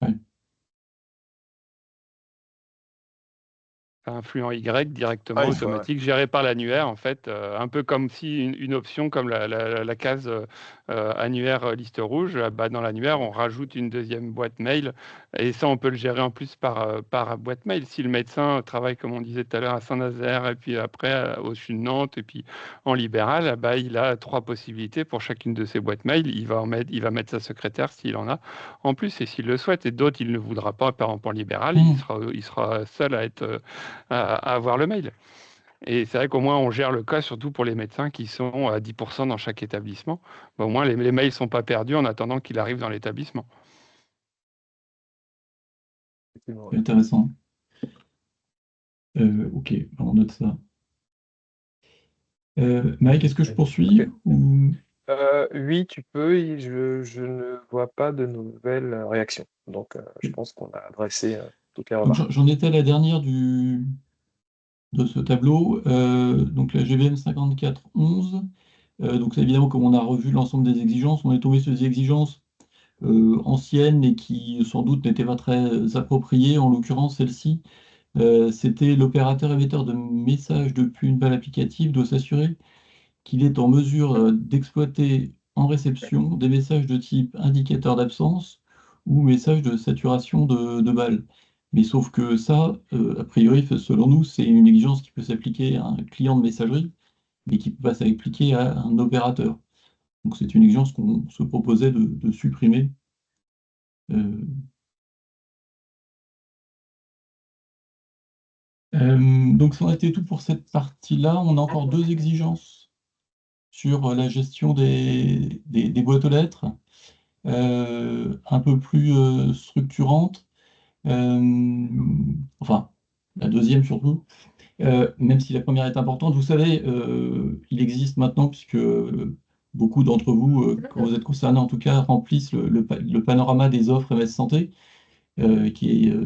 Ouais. Un flux en Y directement Ah, il faut, ouais. automatique, géré par l'annuaire, en fait, un peu comme si une option comme la case annuaire liste rouge, dans l'annuaire, on rajoute une deuxième boîte mail, et ça, on peut le gérer en plus par boîte mail. Si le médecin travaille, comme on disait tout à l'heure, à Saint-Nazaire, et puis après au sud de Nantes, et puis en libéral, il a 3 possibilités pour chacune de ces boîtes mail. Il va mettre sa secrétaire s'il en a en plus, et s'il le souhaite, et d'autres, il ne voudra pas, par exemple en libéral, il sera seul à avoir le mail. Et c'est vrai qu'au moins, on gère le cas, surtout pour les médecins qui sont à 10% dans chaque établissement. Au moins, les mails ne sont pas perdus en attendant qu'il arrive dans l'établissement. Effectivement, C'est intéressant. Ok, on note ça. Mike, est-ce que je poursuis Ok. ou... Oui, tu peux. Je ne vois pas de nouvelles réactions. Donc, je pense qu'on a adressé toutes les Donc, remarques. j'en étais à la dernière de ce tableau, donc la GVM 5411. Donc c'est évidemment, comme on a revu l'ensemble des exigences, on est tombé sur des exigences anciennes et qui sans doute n'étaient pas très appropriées. En l'occurrence, celle-ci, c'était l'opérateur émetteur de messages depuis une balle applicative doit s'assurer qu'il est en mesure d'exploiter en réception des messages de type indicateur d'absence ou message de saturation de balle. Mais sauf que ça, a priori, selon nous, c'est une exigence qui peut s'appliquer à un client de messagerie, mais qui ne peut pas s'appliquer à un opérateur. Donc c'est une exigence qu'on se proposait de supprimer. Donc ça en était tout pour cette partie-là. On a encore 2 exigences sur la gestion des boîtes aux lettres, un peu plus structurantes. Enfin, la deuxième surtout, même si la première est importante. Vous savez, il existe maintenant, puisque beaucoup d'entre vous, quand vous êtes concernés en tout cas, remplissent le panorama des offres MS Santé, qui est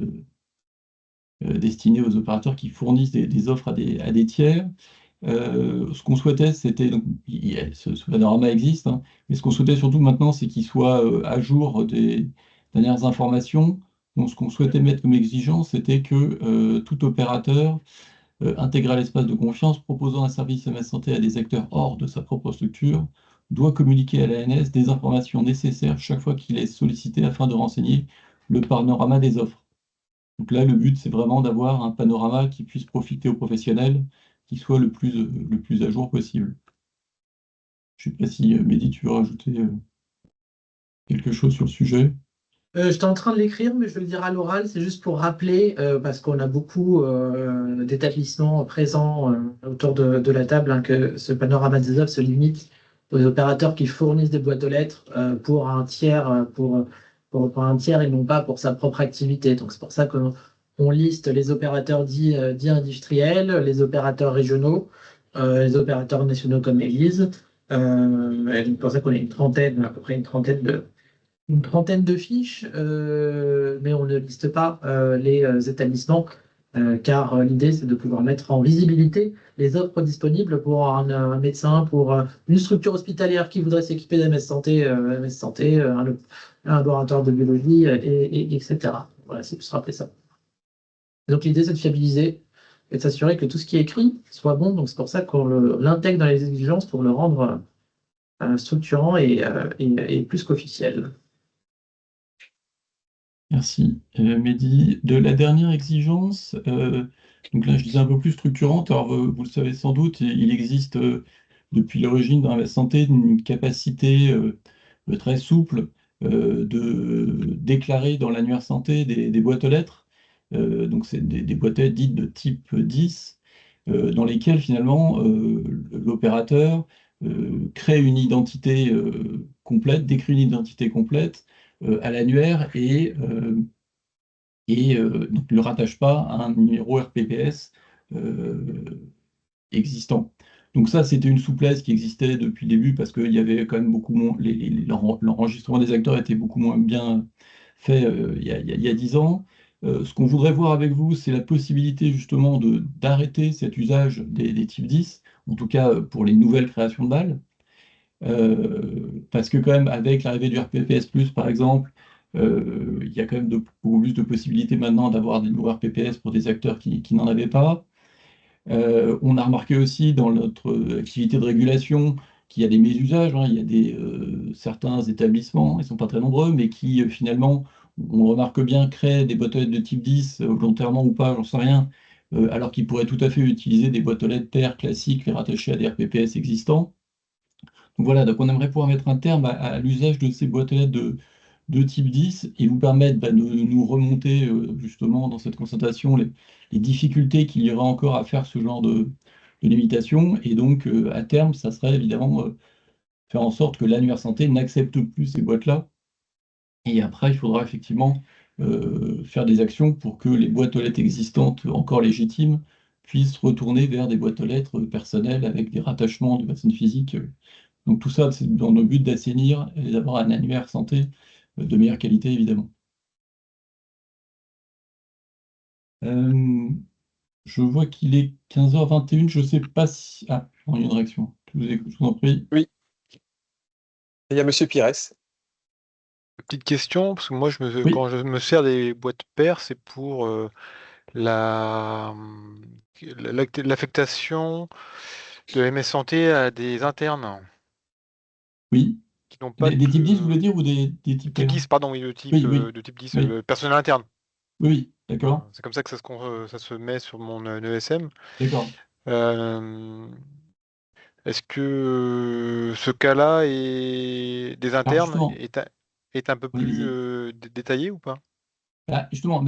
destiné aux opérateurs qui fournissent des offres à des tiers. Ce qu'on souhaitait, c'était, donc, ce panorama existe, hein, mais ce qu'on souhaitait surtout maintenant, c'est qu'il soit à jour des dernières informations. Donc, ce qu'on souhaitait mettre comme exigence, c'était que tout opérateur intégrer à l'espace de confiance proposant un service MS Santé à des acteurs hors de sa propre structure doit communiquer à l'ANS des informations nécessaires chaque fois qu'il est sollicité afin de renseigner le panorama des offres. Donc là, le but, c'est vraiment d'avoir un panorama qui puisse profiter aux professionnels, qui soit le plus à jour possible. Je ne sais pas si, Mehdi, tu veux rajouter quelque chose sur le sujet. J'étais en train de l'écrire, mais je vais le dire à l'oral. C'est juste pour rappeler, parce qu'on a beaucoup d'établissements présents autour de la table, hein, que ce panorama des offres se limite aux opérateurs qui fournissent des boîtes aux lettres pour un tiers, pour un tiers et non pas pour sa propre activité. Donc c'est pour ça qu'on liste les opérateurs dits industriels, les opérateurs régionaux, les opérateurs nationaux comme Élise. Et c'est pour ça qu'on a à peu près une trentaine de fiches, mais on ne liste pas les établissements, car l'idée, c'est de pouvoir mettre en visibilité les offres disponibles pour un médecin, pour une structure hospitalière qui voudrait s'équiper d'MS Santé, un laboratoire de biologie, etc. Voilà, c'est plus rappeler ça. Donc l'idée, c'est de fiabiliser et de s'assurer que tout ce qui est écrit soit bon. Donc c'est pour ça qu'on l'intègre dans les exigences pour le rendre structurant et plus qu'officiel. Merci. Mehdi, de la dernière exigence, donc là je disais un peu plus structurante, alors vous le savez sans doute, il existe depuis l'origine dans la santé une capacité très souple de déclarer dans l'annuaire santé des boîtes aux lettres, donc c'est des boîtes aux lettres dites de type 10, dans lesquelles finalement l'opérateur crée une identité complète, décrit une identité complète à l'annuaire et donc ne le rattache pas à un numéro RPPS existant. Donc ça, c'était une souplesse qui existait depuis le début parce qu'il y avait quand même beaucoup moins, l'enregistrement des acteurs était beaucoup moins bien fait il y a 10 ans. Ce qu'on voudrait voir avec vous, c'est la possibilité justement d'arrêter cet usage des types 10, en tout cas pour les nouvelles créations de balles. Parce que quand même, avec l'arrivée du RPPS+, par exemple, il y a quand même beaucoup plus de possibilités maintenant d'avoir des nouveaux RPPS pour des acteurs qui n'en avaient pas. On a remarqué aussi dans notre activité de régulation qu'il y a des mésusages, hein. Il y a certains établissements, ils ne sont pas très nombreux, mais qui finalement, on remarque bien, créent des boîtes aux lettres de type 10, volontairement ou pas, j'en sais rien, alors qu'ils pourraient tout à fait utiliser des boîtes aux lettres paires classiques, les rattacher à des RPPS existants. Donc voilà, donc on aimerait pouvoir mettre un terme à l'usage de ces boîtes aux lettres de type 10 et vous permettre de nous remonter justement dans cette concertation les difficultés qu'il y aurait encore à faire ce genre de limitation. Et donc à terme, ça serait évidemment faire en sorte que l'annuaire santé n'accepte plus ces boîtes-là. Et après, il faudra effectivement faire des actions pour que les boîtes aux lettres existantes, encore légitimes, puissent retourner vers des boîtes aux lettres personnelles avec des rattachements de personnes physiques. Donc tout ça, c'est dans le but d'assainir et d'avoir un annuaire santé de meilleure qualité, évidemment. Je vois qu'il est 15h21, je ne sais pas si... Ah, il y a une réaction. Je vous en prie. Oui. Il y a M. Pires. Petite question, parce que moi, Oui. quand je me sers des boîtes paires, c'est pour l'affectation de MS Santé à des internes Oui. qui n'ont pas Des types 10, vous voulez dire, ou des types type 10, pardon, oui, Oui, oui. de type 10, Oui. le personnel interne. Oui, d'accord. C'est comme ça que ça se met sur mon ESM. D'accord. Est-ce que ce cas-là des Alors internes justement, est un peu oui, plus allez-y. détaillé ou pas? Justement,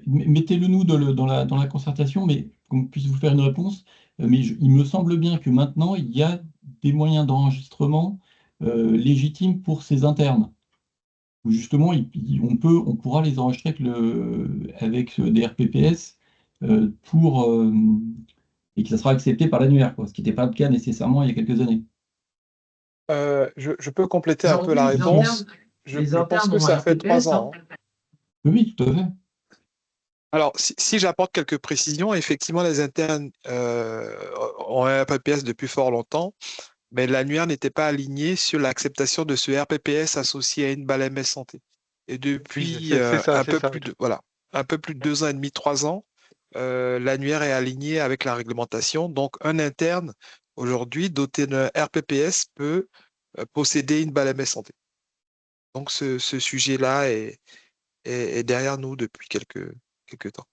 mettez-le nous dans la concertation, mais qu'on puisse vous faire une réponse. Mais il me semble bien que maintenant, il y a des moyens d'enregistrement légitimes pour ces internes. Où justement, on pourra les enregistrer avec des RPPS et que ça sera accepté par l'annuaire, ce qui n'était pas le cas nécessairement il y a quelques années. Je peux compléter un peu la Aujourd'hui, réponse. les Je pense internes que ont ça un fait 3 RPPS, hein. ans. Oui, tout à fait. Alors, si j'apporte quelques précisions, effectivement, les internes ont un RPPS depuis fort longtemps, mais l'annuaire n'était pas aligné sur l'acceptation de ce RPPS associé à une balle MS Santé. Et Oui, depuis c'est ça, un c'est peu ça. plus de, voilà, un peu plus de 2 ans et demi, 3 ans, l'annuaire est aligné avec la réglementation. Donc, un interne, aujourd'hui, doté d'un RPPS, peut posséder une balle MS Santé. Donc, ce sujet-là est derrière nous depuis quelques quelques temps.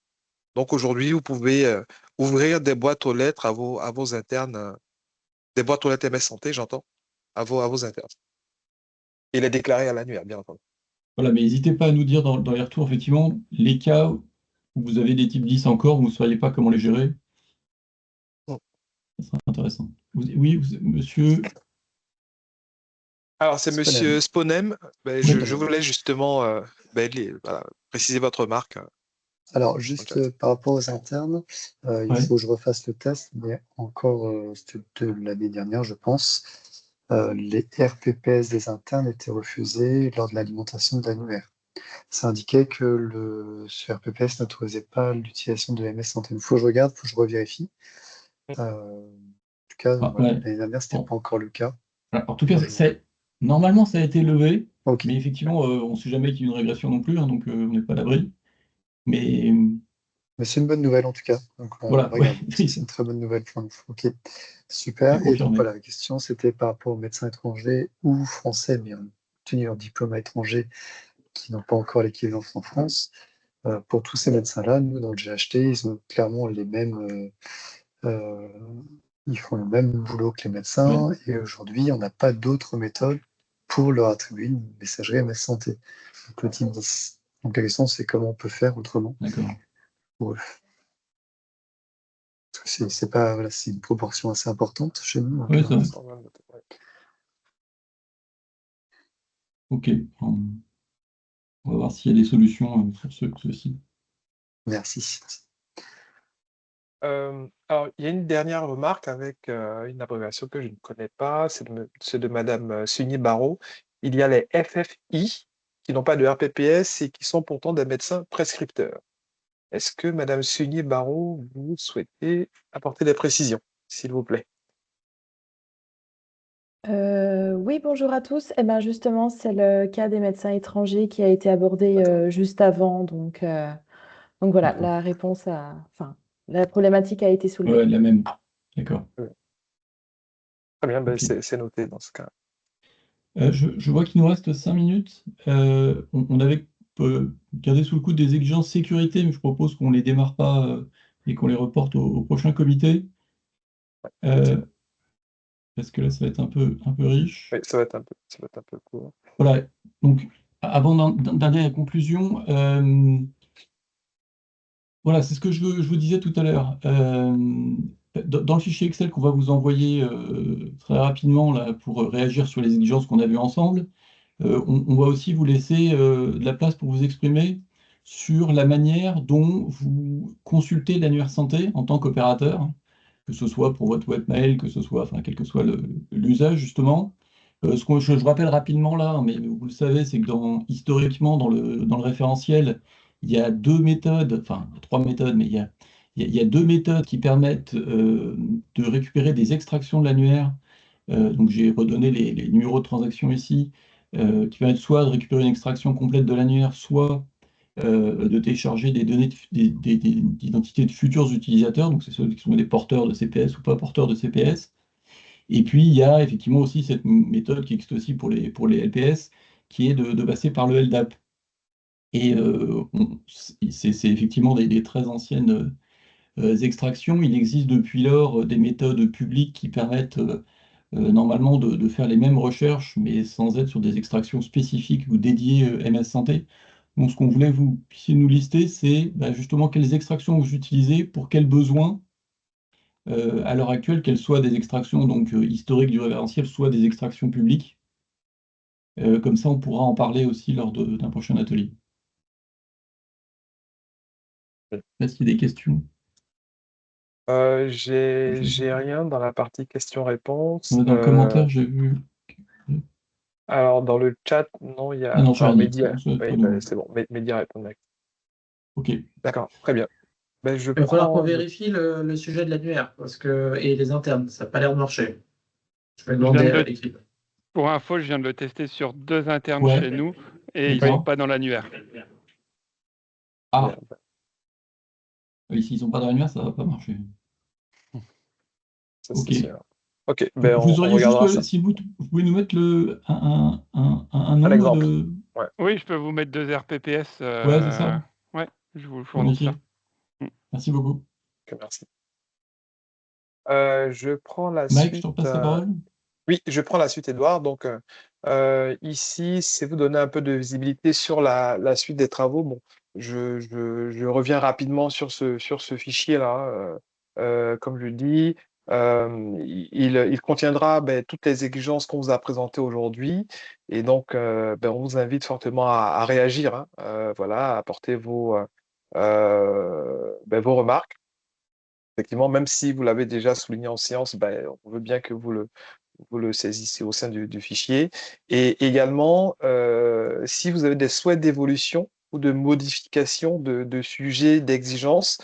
Donc aujourd'hui, vous pouvez ouvrir des boîtes aux lettres à vos internes, des boîtes aux lettres MS Santé, j'entends, à vos internes. Et les déclarer à l'annuaire, bien entendu. Voilà, mais n'hésitez pas à nous dire dans les retours, effectivement, les cas où vous avez des types 10 encore, vous ne sauriez pas comment les gérer. Mm. Ça sera intéressant. Monsieur. Alors, c'est Sponem. Monsieur Sponem. Ben, je voulais justement voilà, préciser votre remarque. Alors, juste par rapport aux internes, il Ouais. faut que je refasse le test, mais encore c'était de l'année dernière, je pense, les RPPS des internes étaient refusés lors de l'alimentation de l'annuaire. Ça indiquait que ce RPPS n'autorisait pas l'utilisation de MS Santé. Il faut que je regarde, il faut que je revérifie. En tout cas, Ah, voilà, ouais. l'année dernière, c'était Bon. pas encore le cas. En tout cas, normalement, ça a été levé, Ok. mais effectivement, on ne sait jamais qu'il y a une régression non plus, hein, donc on n'est pas à l'abri. Mais Mais c'est une bonne nouvelle en tout cas. Donc on voilà, regarde. ouais. C'est une très bonne nouvelle pour nous. Ok, super. C'est Et donc confirmé. voilà, la question c'était par rapport aux médecins étrangers ou français, mais ont obtenu leur diplôme à l'étranger, qui n'ont pas encore l'équivalence en France. Pour tous ces médecins-là, nous dans le GHT, ils ont clairement les mêmes. Ils font le même boulot que les médecins. Ouais. Et aujourd'hui, on n'a pas d'autre méthode pour leur attribuer une messagerie MS Santé. Donc le type 10. Donc la question c'est comment on peut faire autrement D'accord. pour eux. Parce que c'est pas, voilà, c'est une proportion assez importante chez nous. Oui, c'est vrai. Ouais. Ok. On va voir s'il y a des solutions sur ceci. Merci. Alors, il y a une dernière remarque avec une abréviation que je ne connais pas, c'est de Madame Sugny Barrault. Il y a les FFI qui n'ont pas de RPPS et qui sont pourtant des médecins prescripteurs. Est-ce que Madame Sugny Barrault, vous souhaitez apporter des précisions, s'il vous plaît? Oui, bonjour à tous. Eh ben justement, c'est le cas des médecins étrangers qui a été abordé D'accord. juste avant. Donc voilà, D'accord. la réponse la problématique a été soulevée. Ouais, la même. D'accord. Très bien, ben, Ok. c'est noté dans ce cas. Je vois qu'il nous reste 5 minutes. On avait gardé sous le coude des exigences sécurité, mais je propose qu'on ne les démarre pas et qu'on les reporte au prochain comité. Parce que là, ça va être un peu riche. Oui, ça va être un peu court. Voilà. Donc, avant d'aller à la conclusion, voilà, c'est ce que je vous disais tout à l'heure. Dans le fichier Excel qu'on va vous envoyer très rapidement là, pour réagir sur les exigences qu'on a vues ensemble, on va aussi vous laisser de la place pour vous exprimer sur la manière dont vous consultez l'annuaire santé en tant qu'opérateur, que ce soit pour votre webmail, que ce soit, enfin, quel que soit l'usage, justement. Je rappelle rapidement là, mais vous le savez, c'est que historiquement, dans le référentiel, il y a 2 méthodes, enfin 3 méthodes, mais il y a 2 méthodes qui permettent de récupérer des extractions de l'annuaire. Donc j'ai redonné les numéros de transaction ici, qui permettent soit de récupérer une extraction complète de l'annuaire, soit de télécharger des données d'identité de futurs utilisateurs, donc c'est ceux qui sont des porteurs de CPS ou pas porteurs de CPS. Et puis il y a effectivement aussi cette méthode qui existe aussi pour les LPS, qui est de passer par le LDAP. Et c'est effectivement des très anciennes extractions. Il existe depuis lors des méthodes publiques qui permettent normalement de faire les mêmes recherches, mais sans être sur des extractions spécifiques ou dédiées MS Santé. Donc ce qu'on voulait que vous puissiez nous lister, c'est justement quelles extractions vous utilisez, pour quels besoins, à l'heure actuelle, qu'elles soient des extractions donc, historiques du référentiel, soit des extractions publiques. Comme ça, on pourra en parler aussi lors d'un prochain atelier. Est-ce qu'il y a des questions? J'ai rien dans la partie questions-réponses. Dans le commentaire, j'ai vu. Alors, dans le chat, non, il y a. Ah non, j'ai Alors, rien dit. Mehdi, C'est pas oui, nouveau. c'est bon, Mehdi répond. Ok. D'accord, très bien. Ben, je Il va falloir qu'on prends. vérifie le sujet de l'annuaire et les internes. Ça n'a pas l'air de marcher. Je vais demander à l'équipe. Pour info, je viens de le tester sur 2 internes Ouais. chez nous et ils ne D'accord. sont pas dans l'annuaire. Ah, oui, s'ils ne sont pas dans l'annuaire, ça ne va pas marcher. Ça, Ok. c'est sûr. Ok, ben, Vous on auriez regardera ça. juste, si vous pouvez nous mettre un Un nom exemple. de. Ouais. Oui, je peux vous mettre 2 RPPS. Ouais, c'est ça. Ouais. Je vous le fournis ça. Merci beaucoup. Ok, merci. Je prends la Mike, je suite. te repasse la parole. Oui, je prends la suite, Edouard. Donc, ici, c'est vous donner un peu de visibilité sur la suite des travaux. Bon, je reviens rapidement sur ce fichier-là. Comme je le dis, il contiendra toutes les exigences qu'on vous a présentées aujourd'hui. Et donc, on vous invite fortement à réagir, hein, voilà, à apporter vos remarques. Effectivement, même si vous l'avez déjà souligné en séance, on veut bien que vous le saisissez au sein du fichier. Et également, si vous avez des souhaits d'évolution ou de modification de sujets, d'exigences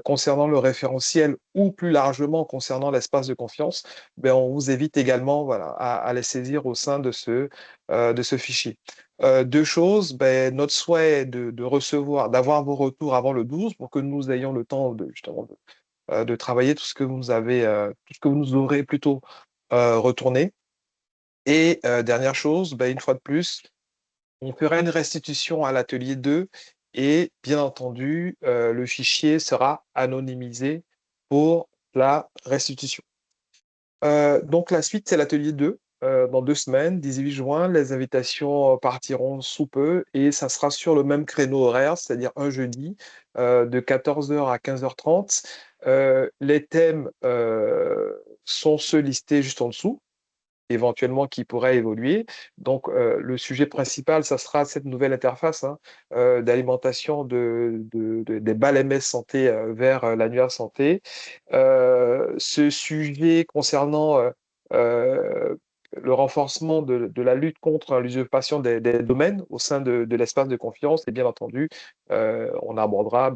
concernant le référentiel ou plus largement concernant l'espace de confiance, on vous évite également voilà, à les saisir au sein de ce fichier. Deux choses, notre souhait de recevoir, d'avoir vos retours avant le 12 pour que nous ayons le temps justement de travailler tout ce que vous avez, tout ce que vous nous aurez plutôt retourné. Et dernière chose, une fois de plus, on fera une restitution à l'atelier 2 et bien entendu, le fichier sera anonymisé pour la restitution. Donc la suite, c'est l'atelier 2. Dans 2 semaines, 18 juin, les invitations partiront sous peu et ça sera sur le même créneau horaire, c'est-à-dire un jeudi, de 14h à 15h30. Les thèmes sont ceux listés juste en dessous, éventuellement qui pourraient évoluer. Donc, le sujet principal, ça sera cette nouvelle interface d'alimentation des balles MS Santé vers l'annuaire santé. Ce sujet concernant le renforcement de la lutte contre l'usurpation des domaines au sein de l'espace de confiance, et bien entendu, on abordera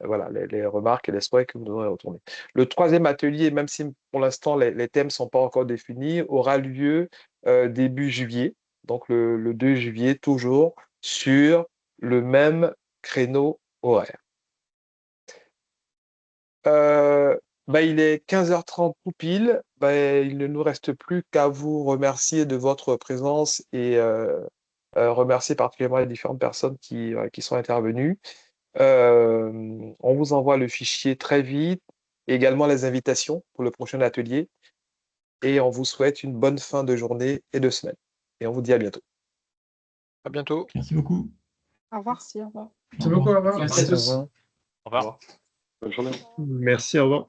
voilà, les remarques et les souhaits que vous nous aurez retournés. Le troisième atelier, même si pour l'instant les thèmes ne sont pas encore définis, aura lieu début juillet, donc le 2 juillet, toujours sur le même créneau horaire. Il est 15h30 tout pile. Il ne nous reste plus qu'à vous remercier de votre présence et remercier particulièrement les différentes personnes qui sont intervenues. On vous envoie le fichier très vite, également les invitations pour le prochain atelier. Et on vous souhaite une bonne fin de journée et de semaine. Et on vous dit à bientôt. À bientôt. Merci beaucoup. Au revoir. Merci, au revoir. Merci beaucoup, au revoir. Merci à tous. Au revoir. Bonne journée. Merci, au revoir.